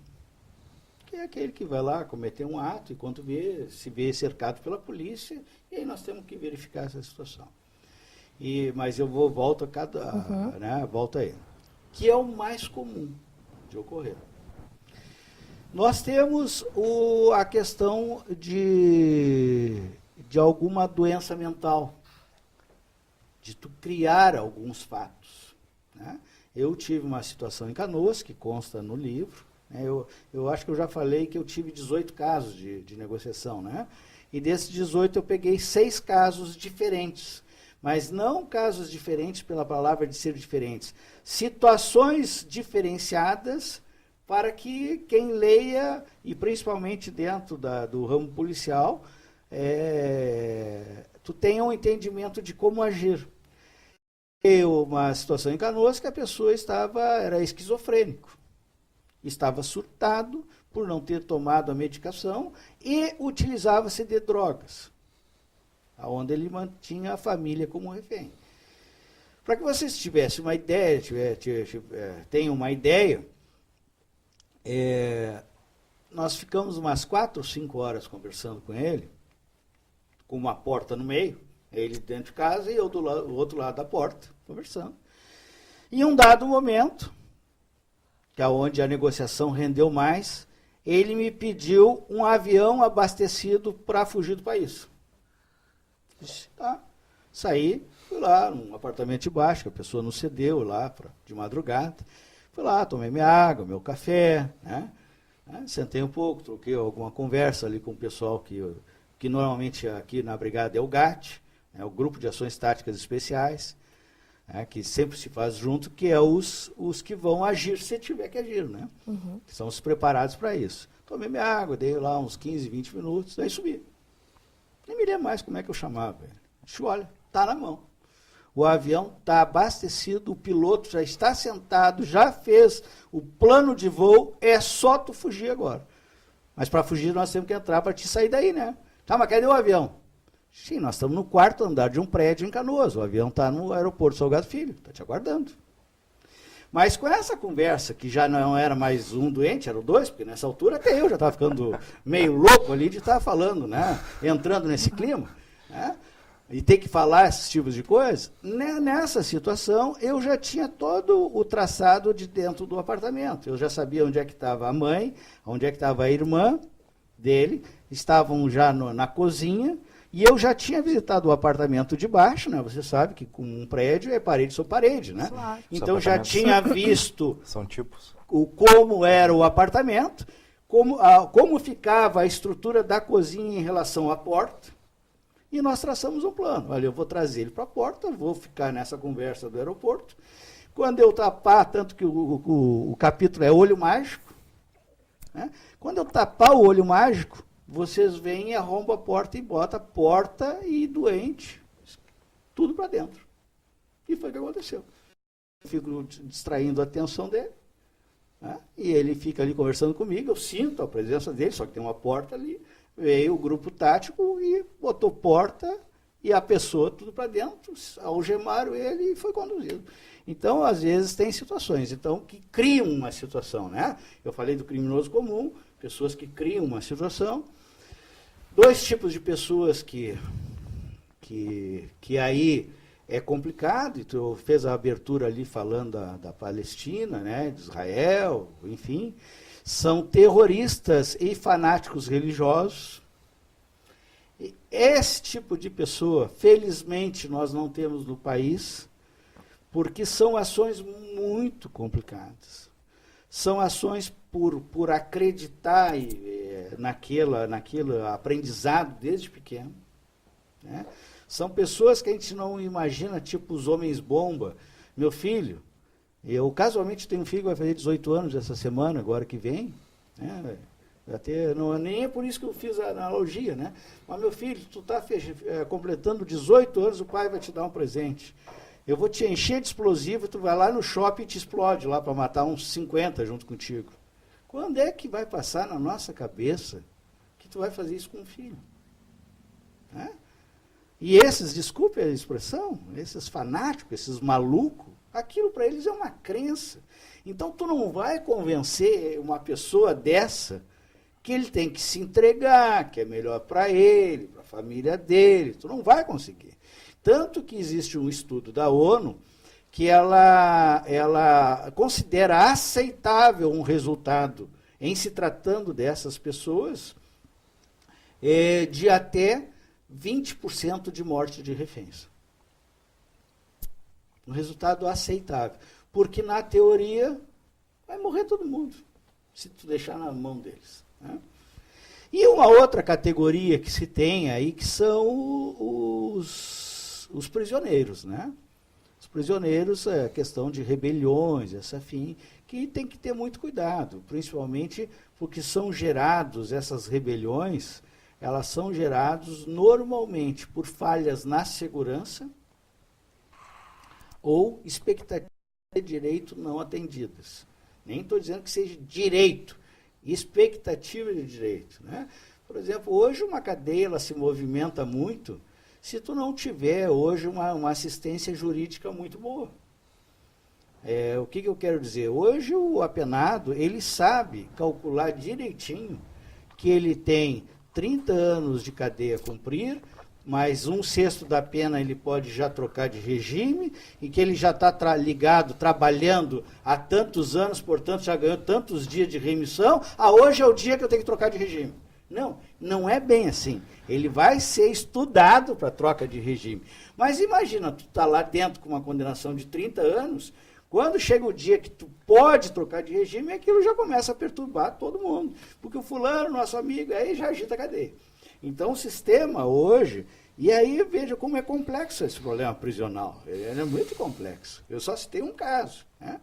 que é aquele que vai lá cometer um ato e quando se vê cercado pela polícia, e aí nós temos que verificar essa situação. Mas eu volto a volto aí. Que é o mais comum de ocorrer. Nós temos a questão de alguma doença mental, de tu criar alguns fatos, né? Eu tive uma situação em Canoas, que consta no livro, né? Eu acho que eu já falei que eu tive 18 casos de negociação, né? E desses 18 eu peguei 6 casos diferentes, mas não casos diferentes pela palavra de ser diferentes, situações diferenciadas para que quem leia, e principalmente dentro do ramo policial, tu tenha um entendimento de como agir. Uma situação em Canoas que a pessoa era esquizofrênico, estava surtado por não ter tomado a medicação e utilizava-se de drogas, onde ele mantinha a família como refém. Para que vocês tivessem uma ideia, tenham uma ideia, nós ficamos umas 4 ou 5 horas conversando com ele, com uma porta no meio, ele dentro de casa e eu do outro lado da porta, conversando. Em um dado momento, que é onde a negociação rendeu mais, ele me pediu um avião abastecido para fugir do país. Disse, tá. Saí, fui lá num apartamento de baixo, que a pessoa nos cedeu lá de madrugada. Fui lá, tomei minha água, meu café, né? Sentei um pouco, troquei alguma conversa ali com o pessoal que normalmente aqui na brigada é o GAT, né, o Grupo de Ações Táticas Especiais, né, que sempre se faz junto, que é os que vão agir se tiver que agir, né? Uhum. Que são os preparados para isso. Tomei minha água, dei lá uns 15, 20 minutos, daí subi. Nem me lembro mais como é que eu chamava. Disse, olha, está na mão. O avião está abastecido, o piloto já está sentado, já fez o plano de voo, é só tu fugir agora. Mas para fugir nós temos que entrar para te sair daí, né? Tá, mas cadê o avião? Sim, nós estamos no 4º andar de um prédio em Canoas, o avião está no aeroporto Salgado Filho, está te aguardando. Mas com essa conversa, que já não era mais um doente, eram 2, porque nessa altura até eu já estava ficando meio louco ali de estar falando, né? Entrando nesse clima, né? E ter que falar esses tipos de coisas, nessa situação eu já tinha todo o traçado de dentro do apartamento. Eu já sabia onde é que estava a mãe, onde é que estava a irmã dele, estavam já na cozinha, e eu já tinha visitado o apartamento de baixo, né? Você sabe que com um prédio é parede sobre parede, né? Claro. Então já tinha visto são tipos. Como era o apartamento, como ficava a estrutura da cozinha em relação à porta. E nós traçamos um plano. Olha, eu vou trazer ele para a porta, vou ficar nessa conversa do aeroporto. Quando eu tapar, tanto que o capítulo é olho mágico, né? Quando eu tapar o olho mágico, vocês vêm e arrombam a porta e botam a porta e doente, tudo para dentro. E foi o que aconteceu. Eu fico distraindo a atenção dele, né? E ele fica ali conversando comigo, eu sinto a presença dele, só que tem uma porta ali. Veio o grupo tático e botou porta e a pessoa tudo para dentro, algemaram ele e foi conduzido. Então, às vezes, tem situações que criam uma situação, né? Eu falei do criminoso comum, pessoas que criam uma situação. 2 tipos de pessoas que aí é complicado, e tu fez a abertura ali falando da Palestina, né, de Israel, enfim. São terroristas e fanáticos religiosos. E esse tipo de pessoa, felizmente, nós não temos no país, porque são ações muito complicadas. São ações por acreditar naquele aprendizado desde pequeno, né? São pessoas que a gente não imagina, tipo os homens-bomba. Meu filho, eu casualmente tenho um filho que vai fazer 18 anos essa semana, agora que vem, né? Nem é por isso que eu fiz a analogia, né? Mas, meu filho, tu está completando 18 anos, o pai vai te dar um presente. Eu vou te encher de explosivo, tu vai lá no shopping e te explode lá para matar uns 50 junto contigo. Quando é que vai passar na nossa cabeça que tu vai fazer isso com um filho? Né? E esses, desculpe a expressão, esses fanáticos, esses malucos, aquilo para eles é uma crença. Então, tu não vai convencer uma pessoa dessa que ele tem que se entregar, que é melhor para ele, para a família dele. Tu não vai conseguir. Tanto que existe um estudo da ONU que ela considera aceitável um resultado em se tratando dessas pessoas, de até 20% de morte de reféns. Um resultado aceitável. Porque, na teoria, vai morrer todo mundo, se tu deixar na mão deles. Né? E uma outra categoria que se tem aí, que são os prisioneiros. Né? Os prisioneiros, a questão de rebeliões, essa fim, que tem que ter muito cuidado, principalmente porque são gerados, essas rebeliões, elas são geradas normalmente por falhas na segurança ou expectativas de direito não atendidas. Nem estou dizendo que seja direito, expectativa de direito. Né? Por exemplo, hoje uma cadeia ela se movimenta muito se tu não tiver hoje uma assistência jurídica muito boa. O que eu quero dizer? Hoje o apenado, ele sabe calcular direitinho que ele tem 30 anos de cadeia a cumprir, mas 1/6 da pena ele pode já trocar de regime, e que ele já está ligado, trabalhando há tantos anos, portanto já ganhou tantos dias de remissão, hoje é o dia que eu tenho que trocar de regime. Não, não é bem assim. Ele vai ser estudado para troca de regime. Mas imagina, tu está lá dentro com uma condenação de 30 anos, quando chega o dia que tu pode trocar de regime, aquilo já começa a perturbar todo mundo. Porque o fulano, nosso amigo, aí já agita a cadeia. Então o sistema hoje, e aí veja como é complexo esse problema prisional. Ele é muito complexo. Eu só citei um caso. Né?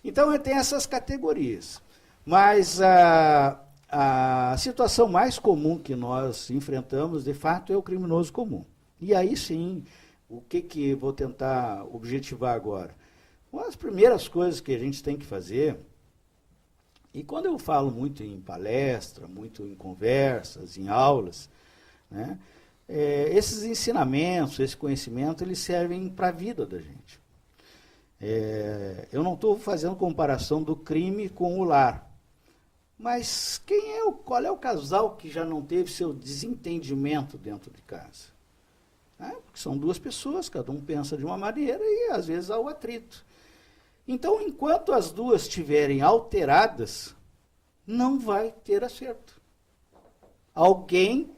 Então tem essas categorias. Mas a situação mais comum que nós enfrentamos, de fato, é o criminoso comum. E aí sim, o que vou tentar objetivar agora? Uma das primeiras coisas que a gente tem que fazer, e quando eu falo muito em palestra, muito em conversas, em aulas, né, esses ensinamentos, esse conhecimento, eles servem para a vida da gente. Eu não estou fazendo comparação do crime com o lar, mas qual é o casal que já não teve seu desentendimento dentro de casa? Porque são duas pessoas, cada um pensa de uma maneira e às vezes há o atrito. Então, enquanto as duas estiverem alteradas, não vai ter acerto. Alguém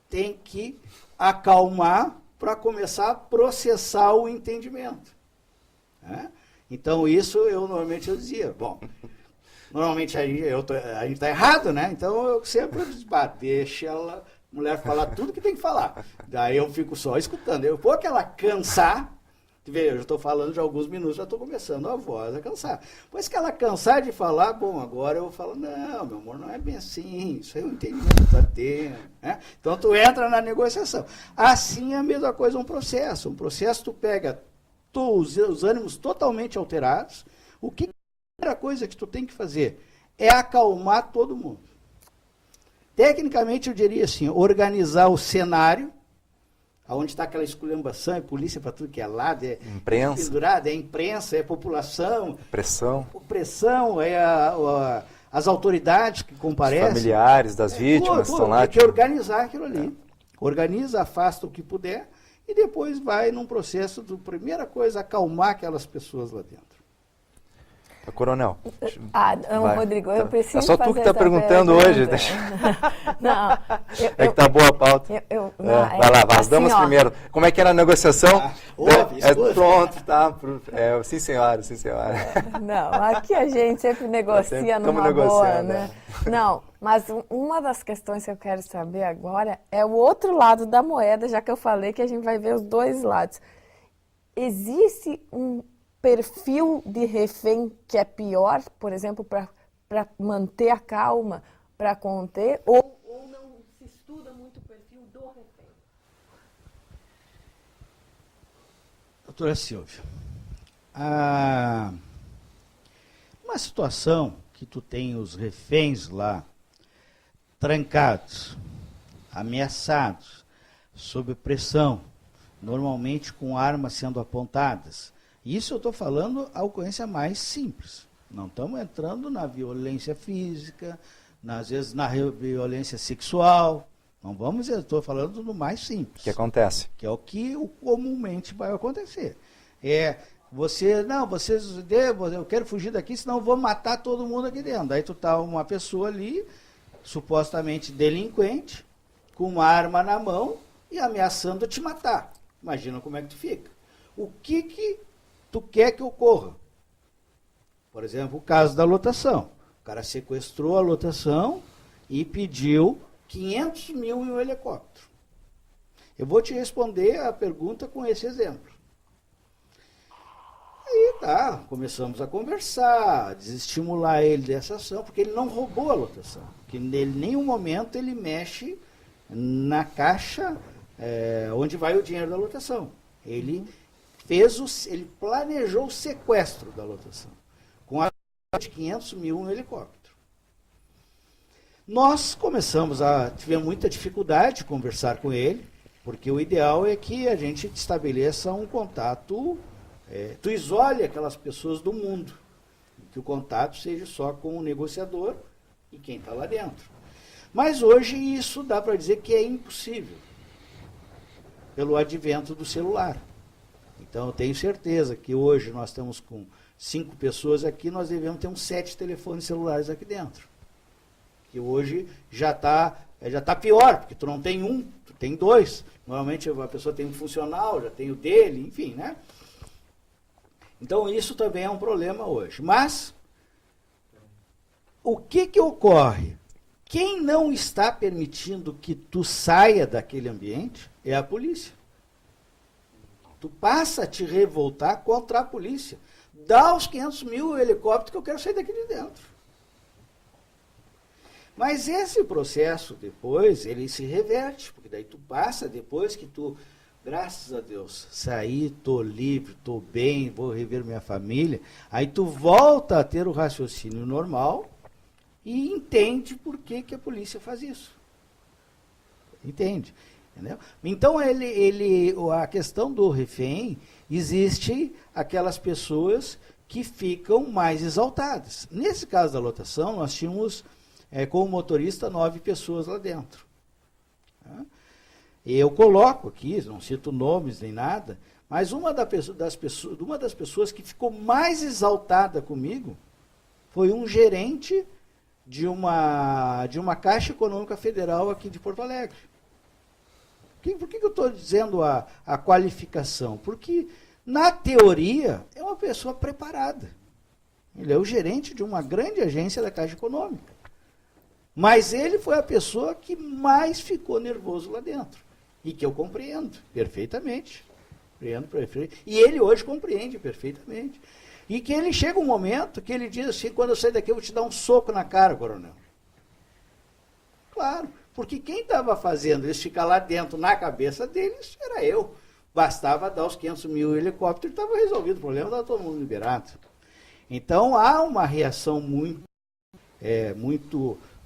tem que acalmar para começar a processar o entendimento. Né? Então, isso eu normalmente dizia, bom, normalmente a gente está errado, né? Então eu sempre disse, deixa a mulher falar tudo que tem que falar. Daí eu fico só escutando. Depois que ela cansar, eu já estou falando de alguns minutos, já estou começando a voz a cansar. Depois que ela cansar de falar, bom, agora eu falo, não, meu amor, não é bem assim, isso aí é um entendimento que está tendo. Né? Então tu entra na negociação. Assim é a mesma coisa um processo. Um processo tu pega os ânimos totalmente alterados, a primeira coisa que tu tem que fazer é acalmar todo mundo. Tecnicamente eu diria assim, organizar o cenário, onde está aquela esculhambação, é polícia para tudo que é lado, imprensa. Pendurada, é imprensa, é população. Pressão. As autoridades que comparecem. Os familiares das vítimas estão lá. Tem que organizar aquilo ali. Organiza, afasta o que puder e depois vai num processo de, primeira coisa, acalmar aquelas pessoas lá dentro. Coronel. Rodrigo, eu preciso É só tu que está perguntando hoje. Não. É que tá boa a pauta. Vai lá, as damas assim, primeiro. Como é que era a negociação? Pronto, tá. Sim, senhora, sim, senhora. Não, aqui a gente sempre negocia numa boa, né? Não, mas uma das questões que eu quero saber agora é o outro lado da moeda, já que eu falei que a gente vai ver os dois lados. Existe um perfil de refém que é pior, por exemplo, para manter a calma, para conter, ou não se estuda muito o perfil do refém? Doutora Silvia, uma situação que tu tem os reféns lá, trancados, ameaçados, sob pressão, normalmente com armas sendo apontadas. Isso eu estou falando a ocorrência mais simples. Não estamos entrando na violência física, às vezes na violência sexual. Não vamos, eu estou falando do mais simples. O que acontece? Que é o que comumente vai acontecer. eu quero fugir daqui, senão eu vou matar todo mundo aqui dentro. Daí tu tá uma pessoa ali, supostamente delinquente, com uma arma na mão e ameaçando te matar. Imagina como é que tu fica. O que tu quer que ocorra? Por exemplo, o caso da lotação. O cara sequestrou a lotação e pediu 500 mil em um helicóptero. Eu vou te responder a pergunta com esse exemplo. Aí tá, começamos a conversar, a desestimular ele dessa ação, porque ele não roubou a lotação. Porque em nenhum momento ele mexe na caixa onde vai o dinheiro da lotação. Ele planejou o sequestro da lotação, com a de 500 mil no helicóptero. Nós tivemos muita dificuldade de conversar com ele, porque o ideal é que a gente estabeleça um contato, tu isole aquelas pessoas do mundo, que o contato seja só com o negociador e quem está lá dentro. Mas hoje isso dá para dizer que é impossível, pelo advento do celular. Então eu tenho certeza que hoje nós estamos com 5 pessoas aqui, nós devemos ter uns 7 telefones celulares aqui dentro. Que hoje já tá pior, porque tu não tem um, tu tem 2. Normalmente a pessoa tem um funcional, já tem o dele, enfim, né? Então isso também é um problema hoje. Mas, o que ocorre? Quem não está permitindo que tu saia daquele ambiente é a polícia. Tu passa a te revoltar contra a polícia. Dá os 500 mil helicópteros que eu quero sair daqui de dentro. Mas esse processo depois, ele se reverte, porque daí tu passa, depois que tu, graças a Deus, saí, tô livre, tô bem, vou rever minha família, aí tu volta a ter o raciocínio normal e entende por que a polícia faz isso. Entende? Entendeu? Então, a questão do refém, existe aquelas pessoas que ficam mais exaltadas. Nesse caso da lotação, nós tínhamos, com o motorista, 9 pessoas lá dentro. Tá? Eu coloco aqui, não cito nomes nem nada, mas uma das pessoas que ficou mais exaltada comigo foi um gerente de uma Caixa Econômica Federal aqui de Porto Alegre. Por que eu estou dizendo a qualificação? Porque, na teoria, é uma pessoa preparada. Ele é o gerente de uma grande agência da Caixa Econômica. Mas ele foi a pessoa que mais ficou nervoso lá dentro. E que eu compreendo perfeitamente. E ele hoje compreende perfeitamente. E que ele chega um momento que ele diz assim, quando eu sair daqui eu vou te dar um soco na cara, coronel. Claro. Porque quem estava fazendo eles ficar lá dentro, na cabeça deles, era eu. Bastava dar os 500 mil helicópteros e estava resolvido o problema, estava todo mundo liberado. Então, há uma reação muito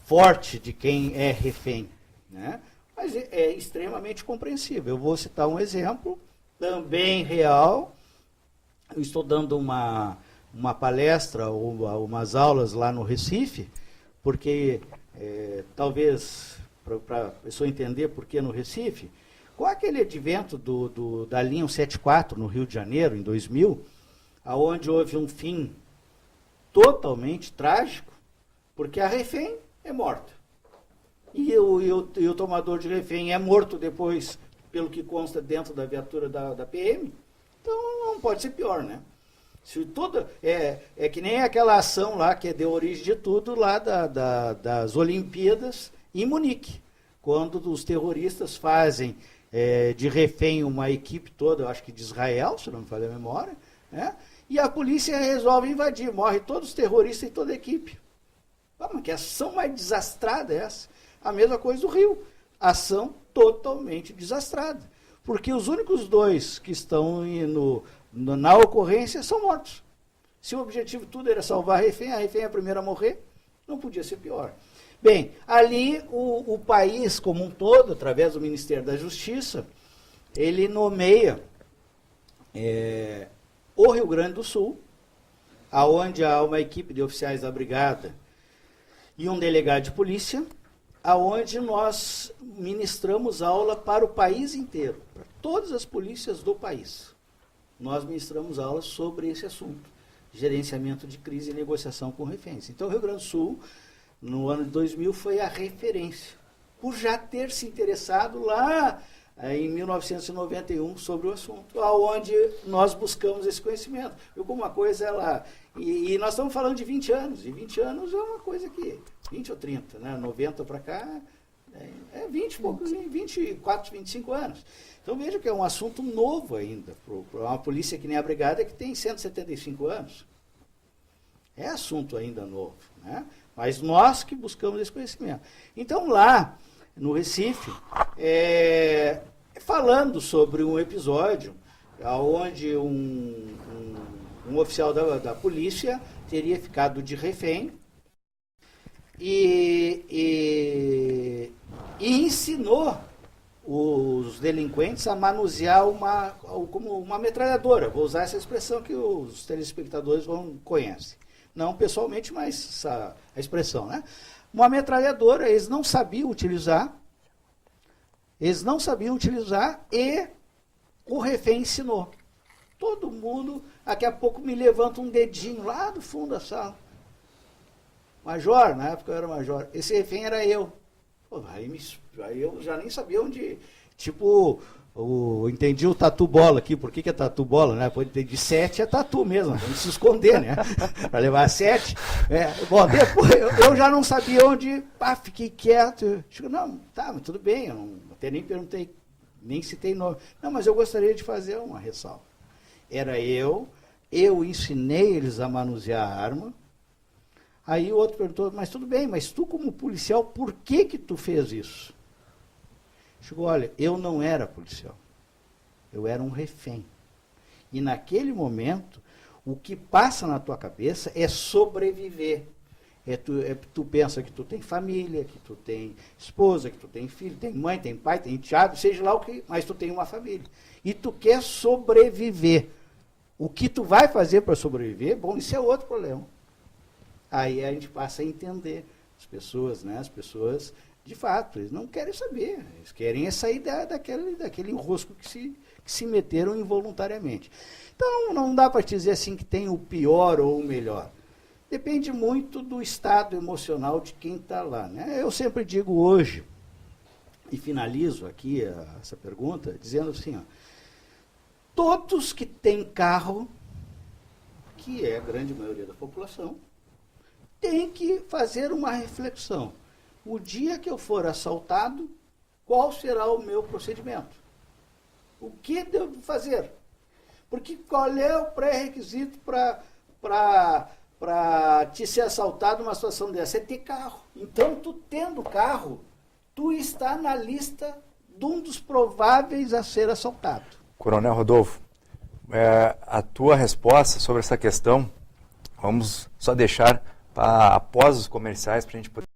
forte de quem é refém, né? Mas é extremamente compreensível. Eu vou citar um exemplo, também real. Eu estou dando uma palestra ou umas aulas lá no Recife, porque talvez... para a pessoa entender por que no Recife, com aquele advento da linha 174 no Rio de Janeiro, em 2000, onde houve um fim totalmente trágico, porque a refém é morta. E o tomador de refém é morto depois, pelo que consta dentro da viatura da PM. Então não pode ser pior, né? É que nem aquela ação lá que deu origem de tudo lá das Olimpíadas em Munique, quando os terroristas fazem de refém uma equipe toda, eu acho que de Israel, se não me falha a memória, né? E a polícia resolve invadir, morre todos os terroristas e toda a equipe. Mas que ação mais desastrada é essa? A mesma coisa do Rio, ação totalmente desastrada, porque os únicos 2 que estão na ocorrência são mortos. Se o objetivo tudo era salvar a refém é a primeira a morrer, não podia ser pior. Bem, ali o país como um todo, através do Ministério da Justiça, ele nomeia o Rio Grande do Sul, aonde há uma equipe de oficiais da brigada e um delegado de polícia, aonde nós ministramos aula para o país inteiro, para todas as polícias do país. nós ministramos aulas sobre esse assunto, gerenciamento de crise e negociação com reféns. Então, o Rio Grande do Sul, no ano de 2000, foi a referência, por já ter se interessado lá em 1991 sobre o assunto, aonde nós buscamos esse conhecimento. Viu como uma coisa ela... E nós estamos falando de 20 anos, e 20 anos é uma coisa que... 20 ou 30, né? 90 para cá, é 20 e poucos, 24, 25 anos. Então veja que é um assunto novo ainda, para uma polícia que nem a Brigada, que tem 175 anos. É assunto ainda novo, né? Mas nós que buscamos esse conhecimento. Então lá, no Recife, falando sobre um episódio onde um oficial da polícia teria ficado de refém e ensinou os delinquentes a manusear como uma metralhadora. Vou usar essa expressão que os telespectadores conhecem. Não pessoalmente, mas a expressão, né? Uma metralhadora, eles não sabiam utilizar e o refém ensinou. Todo mundo, daqui a pouco me levanta um dedinho lá do fundo da sala. Major, na época eu era major, esse refém era eu. Pô, aí eu já nem sabia onde, tipo, entendi o tatu bola aqui, por que é tatu bola, né? Depois de 7 é tatu mesmo, vamos se esconder, né? Para levar 7. Bom, depois eu já não sabia onde, fiquei quieto. Digo, não, tá, mas tudo bem, eu até nem perguntei, nem citei nome. Não, mas eu gostaria de fazer uma ressalva. Era eu ensinei eles a manusear a arma. Aí o outro perguntou, mas tudo bem, mas tu como policial, por que tu fez isso? Chegou, olha, eu não era policial, eu era um refém. E naquele momento, o que passa na tua cabeça é sobreviver. Tu pensa que tu tem família, que tu tem esposa, que tu tem filho, tem mãe, tem pai, tem enteado, seja lá o que, mas tu tem uma família. E tu quer sobreviver. O que tu vai fazer para sobreviver, bom, isso é outro problema. Aí a gente passa a entender as pessoas, né? As pessoas, de fato, eles não querem saber, eles querem sair daquele enrosco que se meteram involuntariamente. Então, não dá para dizer assim que tem o pior ou o melhor. Depende muito do estado emocional de quem está lá, né? Eu sempre digo hoje, e finalizo aqui essa pergunta, dizendo assim, ó, todos que têm carro, que é a grande maioria da população, tem que fazer uma reflexão. O dia que eu for assaltado, qual será o meu procedimento? O que devo fazer? Porque qual é o pré-requisito para te ser assaltado numa situação dessa? É ter carro. Então, tu tendo carro, tu está na lista de um dos prováveis a ser assaltado. Coronel Rodolfo, a tua resposta sobre essa questão, vamos só deixar após os comerciais, para a gente poder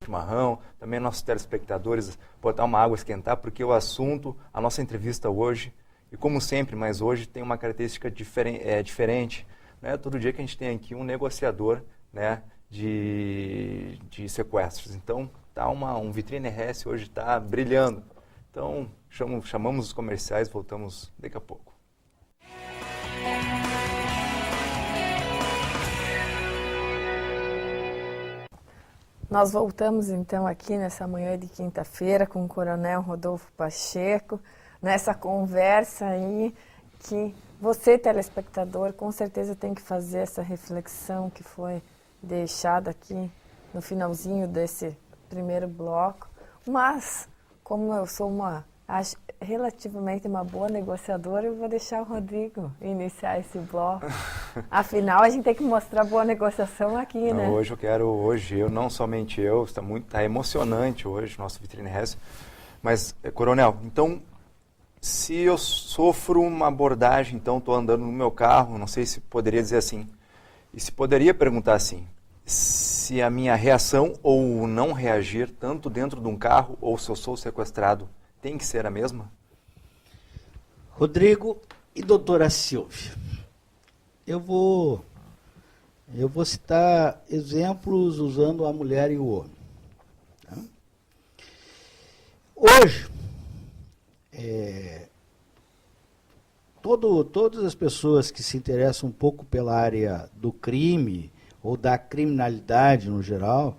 chimarrão, também nossos telespectadores botar uma água esquentar, porque o assunto, a nossa entrevista hoje, e como sempre, mas hoje tem uma característica diferente. Né? Todo dia que a gente tem aqui um negociador, né, de sequestros. Então, um Vitrine RS hoje está brilhando. Então, chamamos os comerciais, voltamos daqui a pouco. Nós voltamos então aqui nessa manhã de quinta-feira com o Coronel Rodolfo Pacheco, nessa conversa aí que você, telespectador, com certeza tem que fazer essa reflexão que foi deixada aqui no finalzinho desse primeiro bloco. Mas, como eu sou acho relativamente uma boa negociadora, eu vou deixar o Rodrigo iniciar esse bloco. Afinal, a gente tem que mostrar boa negociação aqui, né? Hoje eu, não somente eu, está emocionante hoje o nosso Vitrine RS. Mas, Coronel, então, se eu sofro uma abordagem, então estou andando no meu carro, não sei se poderia dizer assim, e se poderia perguntar assim, se a minha reação ou não reagir, tanto dentro de um carro ou se eu sou sequestrado, tem que ser a mesma? Rodrigo e doutora Silvia, eu vou citar exemplos usando a mulher e o homem. Tá? Hoje, todas as pessoas que se interessam um pouco pela área do crime ou da criminalidade no geral,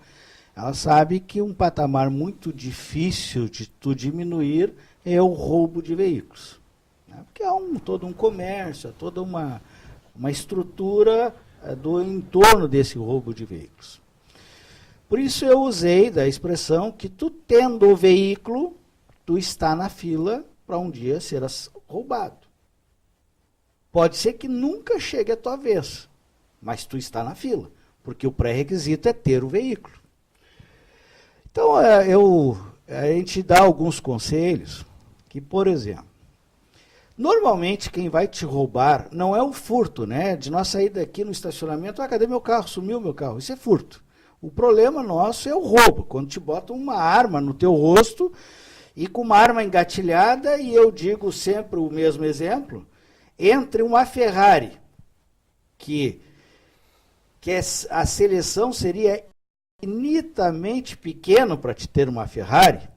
ela sabe que um patamar muito difícil de tu diminuir é o roubo de veículos. Né? Porque há todo um comércio, há toda uma estrutura do entorno desse roubo de veículos. Por isso eu usei da expressão que tu tendo o veículo, tu está na fila para um dia ser roubado. Pode ser que nunca chegue a tua vez, mas tu está na fila, porque o pré-requisito é ter o veículo. Então, a gente dá alguns conselhos que, por exemplo, normalmente quem vai te roubar não é o furto, né? De nós sair daqui no estacionamento, cadê meu carro? Sumiu meu carro. Isso é furto. O problema nosso é o roubo, quando te botam uma arma no teu rosto e com uma arma engatilhada, e eu digo sempre o mesmo exemplo, entre uma Ferrari, que a seleção seria infinitamente pequeno para te ter uma Ferrari,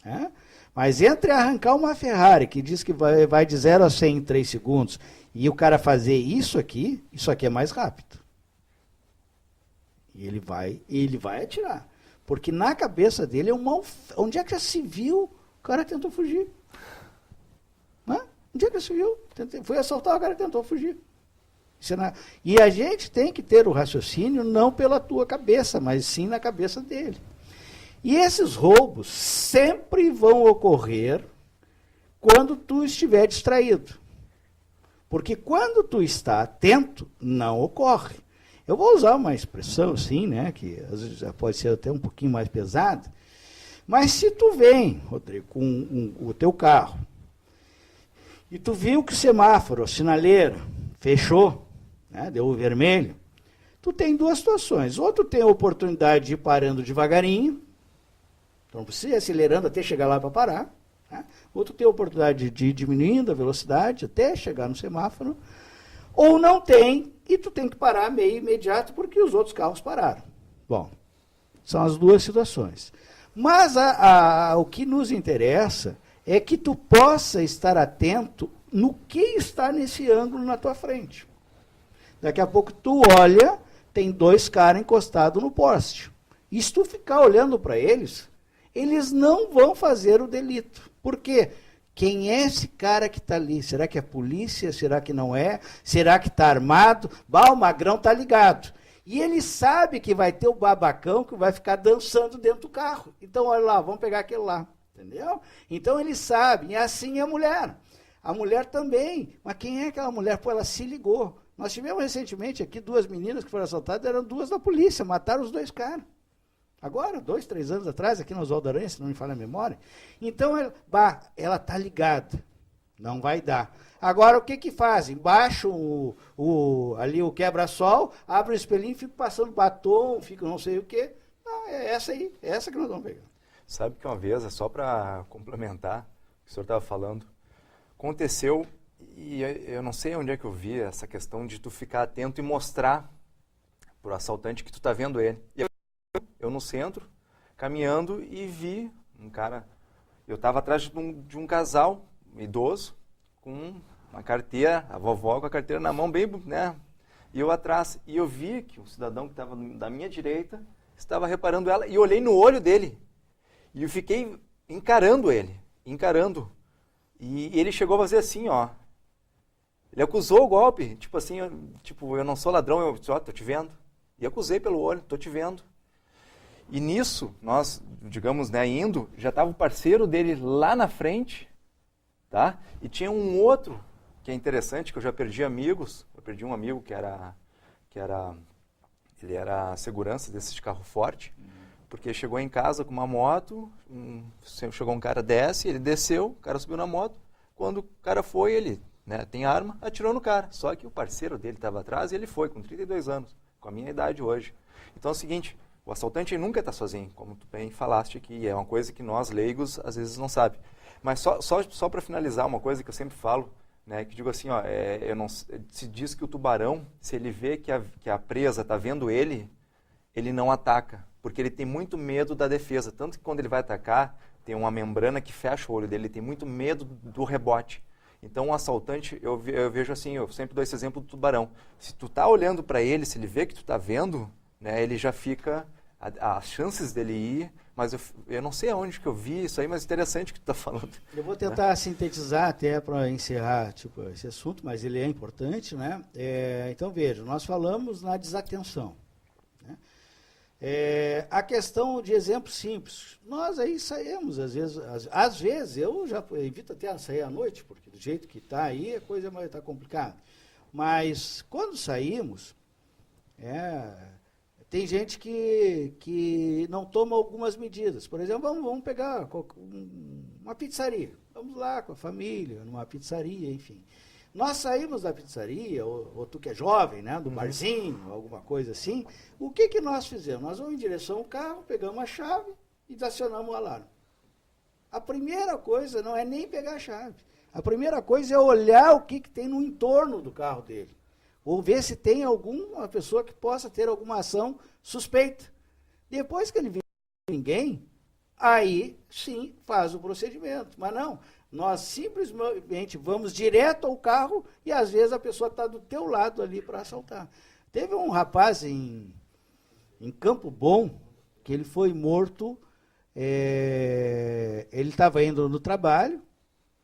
né? Mas entre arrancar uma Ferrari, que diz que vai de 0 a 100 em 3 segundos, e o cara fazer isso aqui é mais rápido. E ele vai atirar. Porque na cabeça dele é onde é que já se viu o cara tentou fugir? Né? Onde é que já se viu? Foi assaltar, o cara tentou fugir. E a gente tem que ter o raciocínio não pela tua cabeça, mas sim na cabeça dele. E esses roubos sempre vão ocorrer quando tu estiver distraído. Porque quando tu está atento, não ocorre. Eu vou usar uma expressão assim, né, que às vezes já pode ser até um pouquinho mais pesada, mas se tu vem, Rodrigo, com o teu carro, e tu viu que o semáforo, a sinaleira, fechou, né, deu o vermelho, tu tem duas situações. Ou tu tem a oportunidade de ir parando devagarinho, então não precisa ir acelerando até chegar lá para parar, né? Ou tu tem a oportunidade de ir diminuindo a velocidade até chegar no semáforo, ou não tem, e tu tem que parar meio imediato porque os outros carros pararam. Bom, são as duas situações. Mas o que nos interessa é que tu possa estar atento no que está nesse ângulo na tua frente. Daqui a pouco tu olha, tem 2 caras encostados no poste. E se tu ficar olhando para eles, eles não vão fazer o delito. Por quê? Quem é esse cara que está ali? Será que é polícia? Será que não é? Será que está armado? O magrão está ligado. E ele sabe que vai ter o babacão que vai ficar dançando dentro do carro. Então, olha lá, vamos pegar aquele lá. Entendeu? Então, eles sabem. E assim é a mulher. A mulher também. Mas quem é aquela mulher? Pô, ela se ligou. Nós tivemos recentemente aqui 2 meninas que foram assaltadas, eram 2 da polícia, mataram os 2 caras. Agora, 2, 3 anos atrás, aqui no Oswaldo Aranha, se não me falha a memória. Então, ela está ligada. Não vai dar. Agora, o que fazem? Baixam ali o quebra-sol, abrem o espelhinho e ficam passando batom, ficam não sei o quê. É essa aí, é essa que nós vamos pegar. Sabe que uma vez, é só para complementar o que o senhor estava falando, aconteceu, e eu não sei onde é que eu vi essa questão de tu ficar atento e mostrar para o assaltante que tu está vendo ele. E eu no centro, caminhando, e vi um cara, eu estava atrás de um casal idoso, com uma carteira, a vovó com a carteira na mão, bem, né, e eu atrás, e eu vi que o cidadão que estava da minha direita estava reparando ela, e olhei no olho dele, e eu fiquei encarando ele, e ele chegou a fazer assim, ó, ele acusou o golpe, tipo assim, eu não sou ladrão, eu só tô te vendo, e acusei pelo olho, tô te vendo. E nisso, nós, digamos, né, indo, já estava o parceiro dele lá na frente, tá? E tinha um outro, que é interessante, que eu já perdi amigos. Eu perdi um amigo ele era segurança desse de carro forte, porque chegou em casa com uma moto, chegou um cara, desce, ele desceu, o cara subiu na moto, quando o cara foi, ele, né, tem arma, atirou no cara. Só que o parceiro dele estava atrás e ele foi, com 32 anos, com a minha idade hoje. Então é o seguinte, o assaltante nunca está sozinho, como tu bem falaste aqui, é uma coisa que nós, leigos, às vezes não sabe. Mas só para finalizar, uma coisa que eu sempre falo, né, que digo assim, ó, se diz que o tubarão, se ele vê que a presa está vendo ele não ataca, porque ele tem muito medo da defesa. Tanto que quando ele vai atacar, tem uma membrana que fecha o olho dele, ele tem muito medo do rebote. Então, um assaltante, eu vejo assim, eu sempre dou esse exemplo do tubarão. Se tu tá olhando para ele, se ele vê que tu tá vendo, né, ele já fica, as chances dele ir, mas eu não sei aonde que eu vi isso aí, mas interessante o que tu tá falando. Eu vou tentar sintetizar até para encerrar esse assunto, mas ele é importante, né? Então, veja, nós falamos na desatenção, né? A questão de exemplo simples. Nós aí saímos, às vezes eu já evito até sair à noite, porque do jeito que está aí a coisa está complicada. Mas quando saímos, tem gente que não toma algumas medidas. Por exemplo, vamos pegar uma pizzaria. Vamos lá com a família, numa pizzaria, enfim. Nós saímos da pizzaria, ou tu que é jovem, né, do barzinho, alguma coisa assim, o que nós fizemos? Nós vamos em direção ao carro, pegamos a chave e acionamos o alarme. A primeira coisa não é nem pegar a chave. A primeira coisa é olhar o que tem no entorno do carro dele. Ou ver se tem alguma pessoa que possa ter alguma ação suspeita. Depois que ele vê ninguém, aí sim faz o procedimento. Mas não, nós simplesmente vamos direto ao carro e às vezes a pessoa está do teu lado ali para assaltar. Teve um rapaz em Campo Bom que ele foi morto, ele estava indo no trabalho,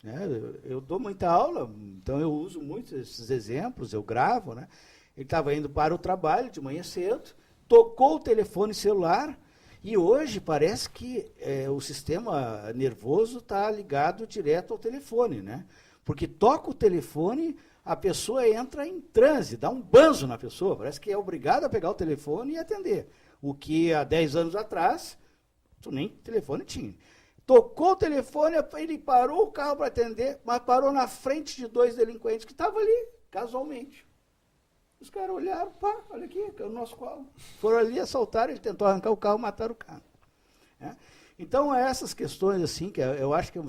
né? Eu dou muita aula, então eu uso muito esses exemplos, eu gravo, né? Ele estava indo para o trabalho de manhã cedo, tocou o telefone celular. E hoje parece que o sistema nervoso está ligado direto ao telefone, né? Porque toca o telefone, a pessoa entra em transe, dá um banzo na pessoa, parece que é obrigado a pegar o telefone e atender. O que há 10 anos atrás, tu nem telefone tinha. Tocou o telefone, ele parou o carro para atender, mas parou na frente de 2 delinquentes que estavam ali, casualmente. Os caras olharam, pá, olha aqui, é o nosso colo. Foram ali, assaltaram, ele tentou arrancar o carro, mataram o cara. Então, essas questões, assim, que eu acho que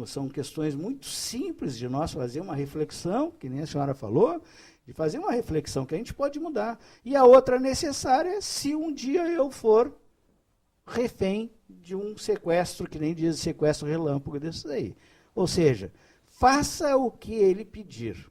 são questões muito simples de nós fazer uma reflexão, que nem a senhora falou, de fazer uma reflexão que a gente pode mudar. E a outra necessária, se um dia eu for refém de um sequestro, que nem diz sequestro relâmpago desses aí. Ou seja, faça o que ele pedir.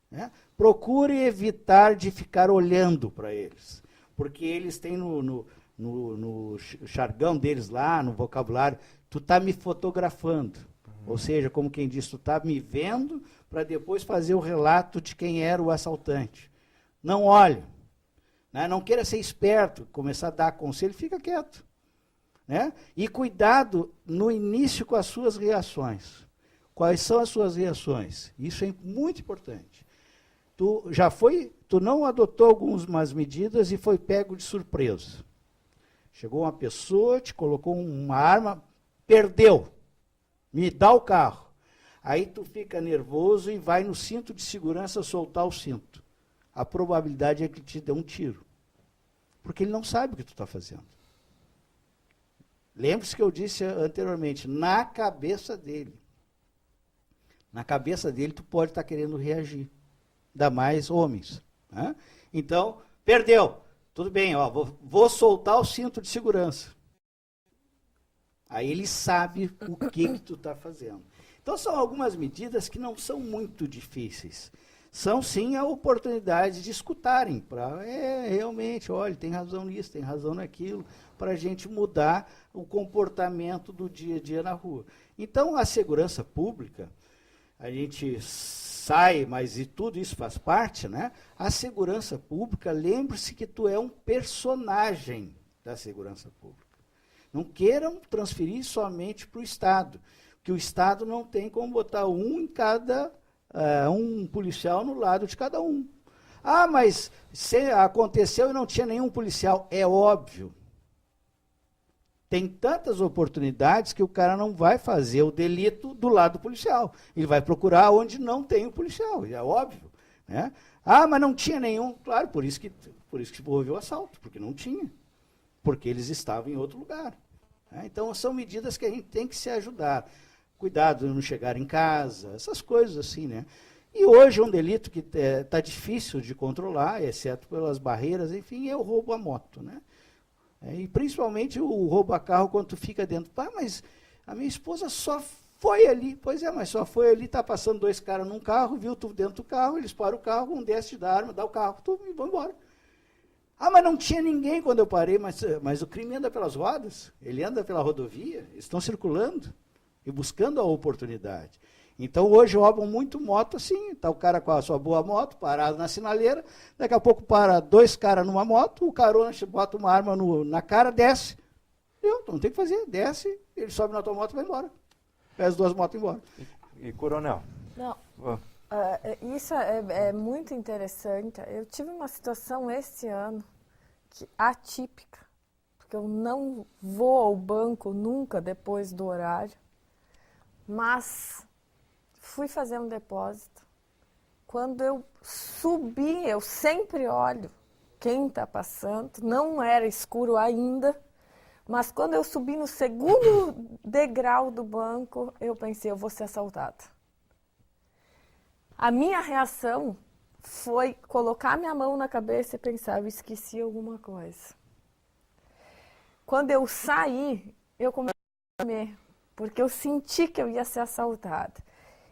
Né? Procure evitar de ficar olhando para eles, porque eles têm no jargão deles lá, no vocabulário, tu está me fotografando. Ou seja, como quem diz, tu está me vendo para depois fazer o relato de quem era o assaltante. Não olhe. Né? Não queira ser esperto, começar a dar conselho, fica quieto. Né? E cuidado no início com as suas reações. Quais são as suas reações? Isso é muito importante. Tu não adotou algumas medidas e foi pego de surpresa. Chegou uma pessoa, te colocou uma arma, perdeu. Me dá o carro. Aí tu fica nervoso e vai no cinto de segurança soltar o cinto. A probabilidade é que te dê um tiro. Porque ele não sabe o que tu está fazendo. Lembre-se que eu disse anteriormente, na cabeça dele. Na cabeça dele tu pode estar querendo reagir. Ainda mais homens. Né? Então, perdeu. Tudo bem, ó, vou soltar o cinto de segurança. Aí ele sabe o que tu está fazendo. Então, são algumas medidas que não são muito difíceis. São, sim, a oportunidade de escutarem. Para realmente, olha, tem razão nisso, tem razão naquilo, para a gente mudar o comportamento do dia a dia na rua. Então, a segurança pública, a gente sai, mas e tudo isso faz parte, né? A segurança pública, lembre-se que tu é um personagem da segurança pública. Não queiram transferir somente para o Estado, que o Estado não tem como botar um policial no lado de cada um. Ah, mas aconteceu e não tinha nenhum policial. É óbvio. Tem tantas oportunidades que o cara não vai fazer o delito do lado policial. Ele vai procurar onde não tem o policial, é óbvio. Né? Ah, mas não tinha nenhum. Claro, por isso que houve o assalto, porque não tinha. Porque eles estavam em outro lugar. Né? Então, são medidas que a gente tem que se ajudar. Cuidado de não chegar em casa, essas coisas assim, né? E hoje um delito que está difícil de controlar, exceto pelas barreiras, enfim, é o roubo à moto, né? E principalmente o roubo a carro quando tu fica dentro. Pá, mas a minha esposa só foi ali. Pois é, mas só foi ali, tá passando 2 caras num carro, viu tu dentro do carro, eles param o carro, um desce da arma, dá o carro, tu e vão embora. Ah, mas não tinha ninguém quando eu parei, mas o crime anda pelas rodas, ele anda pela rodovia, eles estão circulando e buscando a oportunidade. Então hoje roubam muito moto assim, está o cara com a sua boa moto, parado na sinaleira, daqui a pouco para 2 caras numa moto, o carona bota uma arma na cara, desce. Não tem o que fazer, desce, ele sobe na tua moto e vai embora. Pega as 2 motos e embora. E coronel? Não. Isso é muito interessante. Eu tive uma situação esse ano atípica, porque eu não vou ao banco nunca depois do horário, mas fui fazer um depósito. Quando eu subi, eu sempre olho quem está passando, não era escuro ainda, mas quando eu subi no segundo degrau do banco, eu pensei, eu vou ser assaltada. A minha reação foi colocar minha mão na cabeça e pensar, eu esqueci alguma coisa. Quando eu saí, eu comecei a tremer, porque eu senti que eu ia ser assaltada.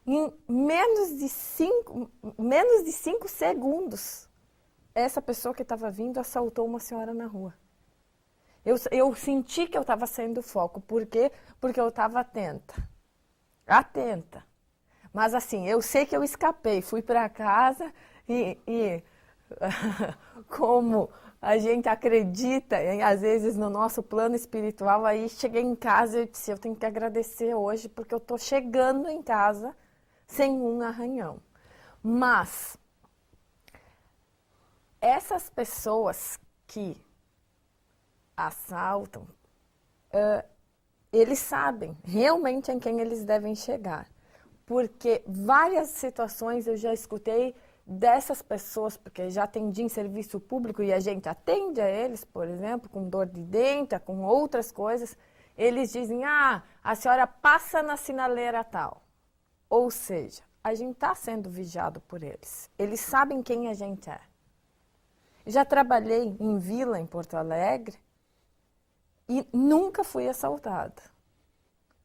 Em menos de 5 segundos, essa pessoa que estava vindo assaltou uma senhora na rua. Eu senti que eu estava saindo do foco. Por quê? Porque eu estava atenta. Atenta. Mas assim, eu sei que eu escapei. Fui para casa e como a gente acredita, às vezes, no nosso plano espiritual, aí cheguei em casa e eu disse, eu tenho que agradecer hoje, porque eu estou chegando em casa sem um arranhão. Mas essas pessoas que assaltam, eles sabem realmente em quem eles devem chegar. Porque várias situações eu já escutei dessas pessoas, porque já atendi em serviço público e a gente atende a eles, por exemplo, com dor de dente, com outras coisas, eles dizem, a senhora passa na sinaleira tal. Ou seja, a gente está sendo vigiado por eles. Eles sabem quem a gente é. Já trabalhei em vila em Porto Alegre e nunca fui assaltada.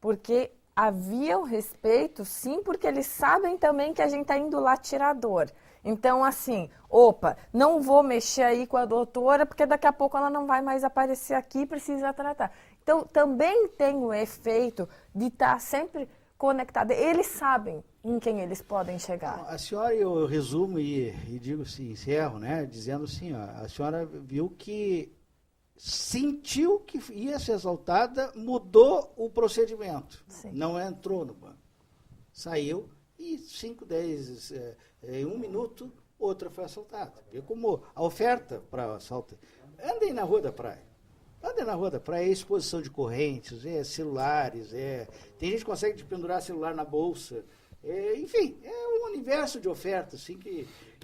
Porque havia o respeito, sim, porque eles sabem também que a gente está indo lá tirador. Então, assim, opa, não vou mexer aí com a doutora, porque daqui a pouco ela não vai mais aparecer aqui e precisa tratar. Então, também tem o efeito de estar sempre conectado. Eles sabem em quem eles podem chegar. A senhora, eu resumo e digo assim, encerro, né, dizendo assim, ó, a senhora viu que sentiu que ia ser assaltada, mudou o procedimento. Sim. Não entrou no banco. Saiu e 5, 10, em 1 minuto, outra foi assaltada. Vê como a oferta para assalto. Andem na Rua da Praia. Andem na Rua da Praia, é exposição de correntes, é celulares, tem gente que consegue pendurar celular na bolsa. Enfim, é um universo de ofertas assim,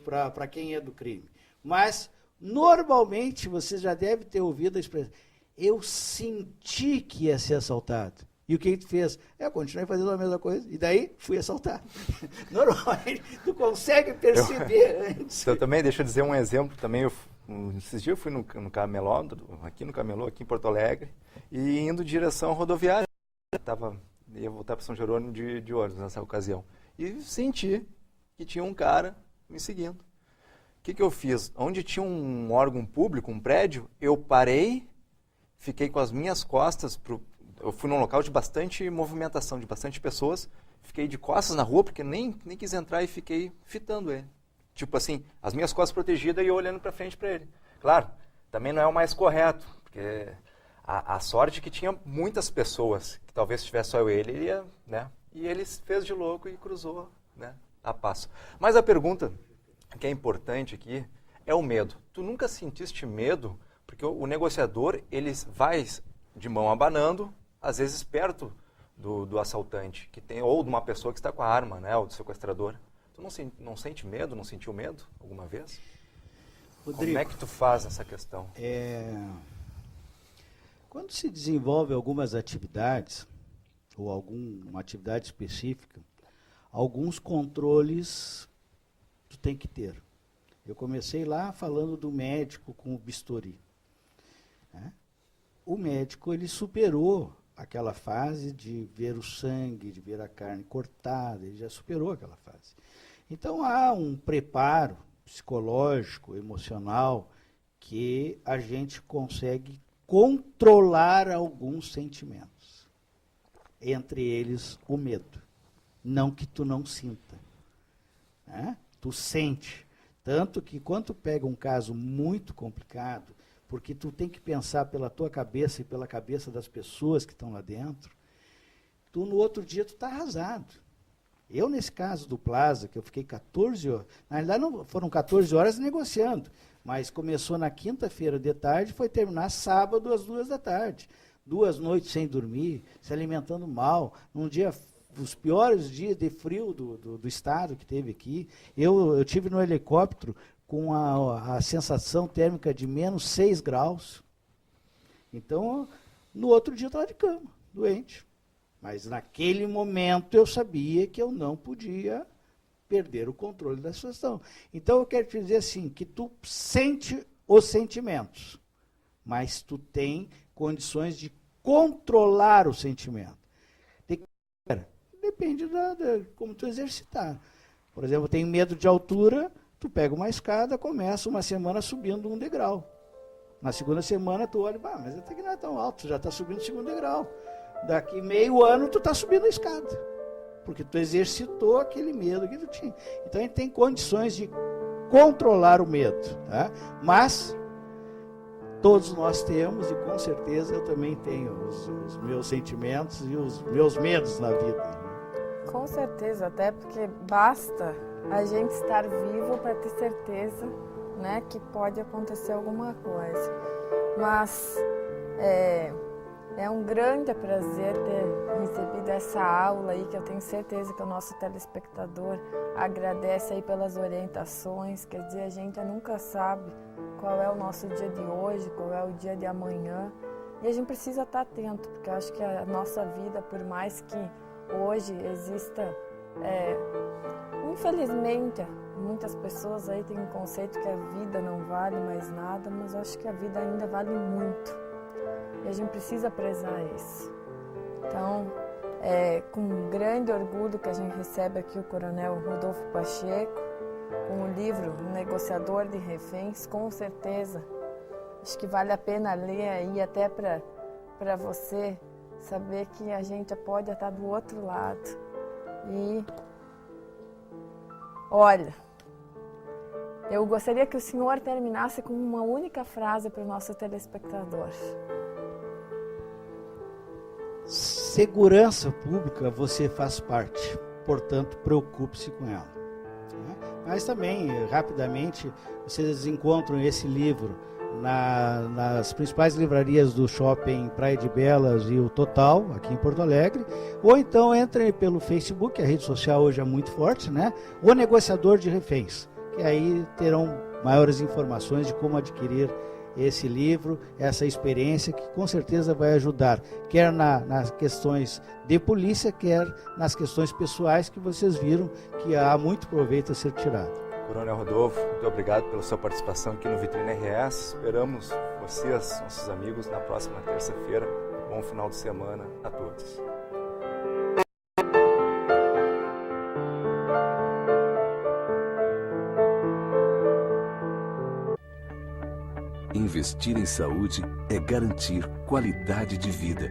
para quem é do crime. Mas normalmente, você já deve ter ouvido a expressão, eu senti que ia ser assaltado. E o que tu fez? Eu continuei fazendo a mesma coisa, e daí fui assaltado. Normalmente, tu consegue perceber antes. Eu também, deixa eu dizer um exemplo, também, esses dias eu fui no Camelô, aqui no Camelô, aqui em Porto Alegre, e indo em direção rodoviária. Ia voltar para São Jerônimo de ônibus nessa ocasião. E senti que tinha um cara me seguindo. O que eu fiz? Onde tinha um órgão público, um prédio, eu parei, fiquei com as minhas costas, eu fui num local de bastante movimentação, de bastante pessoas, fiquei de costas na rua, porque nem quis entrar e fiquei fitando ele. Tipo assim, as minhas costas protegidas e eu olhando para frente para ele. Claro, também não é o mais correto, porque a sorte é que tinha muitas pessoas, que talvez se tivesse só eu e ele ia, né? E ele fez de louco e cruzou, né, a passo. Mas a pergunta que é importante aqui é o medo. Tu nunca sentiste medo? Porque o negociador, ele vai de mão abanando, às vezes perto do assaltante, ou de uma pessoa que está com a arma, né, ou do sequestrador. Tu não sente medo, não sentiu medo alguma vez? Rodrigo, como é que tu faz essa questão? Quando se desenvolve algumas atividades, ou alguma atividade específica, alguns controles tu tem que ter. Eu comecei lá falando do médico com o bisturi. O médico, ele superou aquela fase de ver o sangue, de ver a carne cortada, ele já superou aquela fase. Então há um preparo psicológico, emocional, que a gente consegue controlar alguns sentimentos. Entre eles, o medo. Não que tu não sinta. Né? Tu sente. Tanto que quando tu pega um caso muito complicado, porque tu tem que pensar pela tua cabeça e pela cabeça das pessoas que estão lá dentro, tu no outro dia tu está arrasado. Eu, nesse caso do Plaza, que eu fiquei 14 horas, na realidade não foram 14 horas negociando, mas começou na quinta-feira de tarde, foi terminar sábado às 2 da tarde. 2 noites sem dormir, se alimentando mal, num dia, os piores dias de frio do estado que teve aqui. Eu tive no helicóptero com a sensação térmica de menos 6 graus. Então, no outro dia eu estava de cama, doente. Mas naquele momento eu sabia que eu não podia perder o controle da situação. Então eu quero te dizer assim, que tu sente os sentimentos, mas tu tem condições de controlar o sentimento. Depende de como tu exercitar. Por exemplo, eu tenho medo de altura, tu pega uma escada, começa uma semana subindo 1 degrau. Na segunda semana tu olha, mas até que não é tão alto, tu já está subindo o 2º degrau. Daqui meio ano tu está subindo a escada, porque tu exercitou aquele medo que tu tinha. Então a gente tem condições de controlar o medo, tá? Mas todos nós temos, e com certeza eu também tenho os meus sentimentos e os meus medos na vida. Com certeza, até porque basta a gente estar vivo para ter certeza, né, que pode acontecer alguma coisa. Mas é um grande prazer ter recebido essa aula aí, que eu tenho certeza que o nosso telespectador agradece aí pelas orientações. Quer dizer, a gente nunca sabe qual é o nosso dia de hoje, qual é o dia de amanhã. E a gente precisa estar atento, porque eu acho que a nossa vida, por mais que hoje exista, infelizmente, muitas pessoas aí têm um conceito que a vida não vale mais nada, mas eu acho que a vida ainda vale muito. E a gente precisa prezar isso. Então, com um grande orgulho que a gente recebe aqui o Coronel Rodolfo Pacheco, com o livro O Negociador de Reféns, com certeza. Acho que vale a pena ler aí, até para você saber que a gente pode estar do outro lado. E, olha, eu gostaria que o senhor terminasse com uma única frase para o nosso telespectador. Segurança pública você faz parte, portanto, preocupe-se com ela. Mas também, rapidamente, vocês encontram esse livro nas principais livrarias do shopping Praia de Belas e o Total, aqui em Porto Alegre, ou então entrem pelo Facebook, a rede social hoje é muito forte, né? O Negociador de Reféns, que aí terão maiores informações de como adquirir esse livro, essa experiência que com certeza vai ajudar, quer nas questões de polícia, quer nas questões pessoais, que vocês viram que há muito proveito a ser tirado. Coronel Rodolfo, muito obrigado pela sua participação aqui no Vitrine RS. Esperamos vocês, nossos amigos, na próxima terça-feira. Bom final de semana a todos. Investir em saúde é garantir qualidade de vida.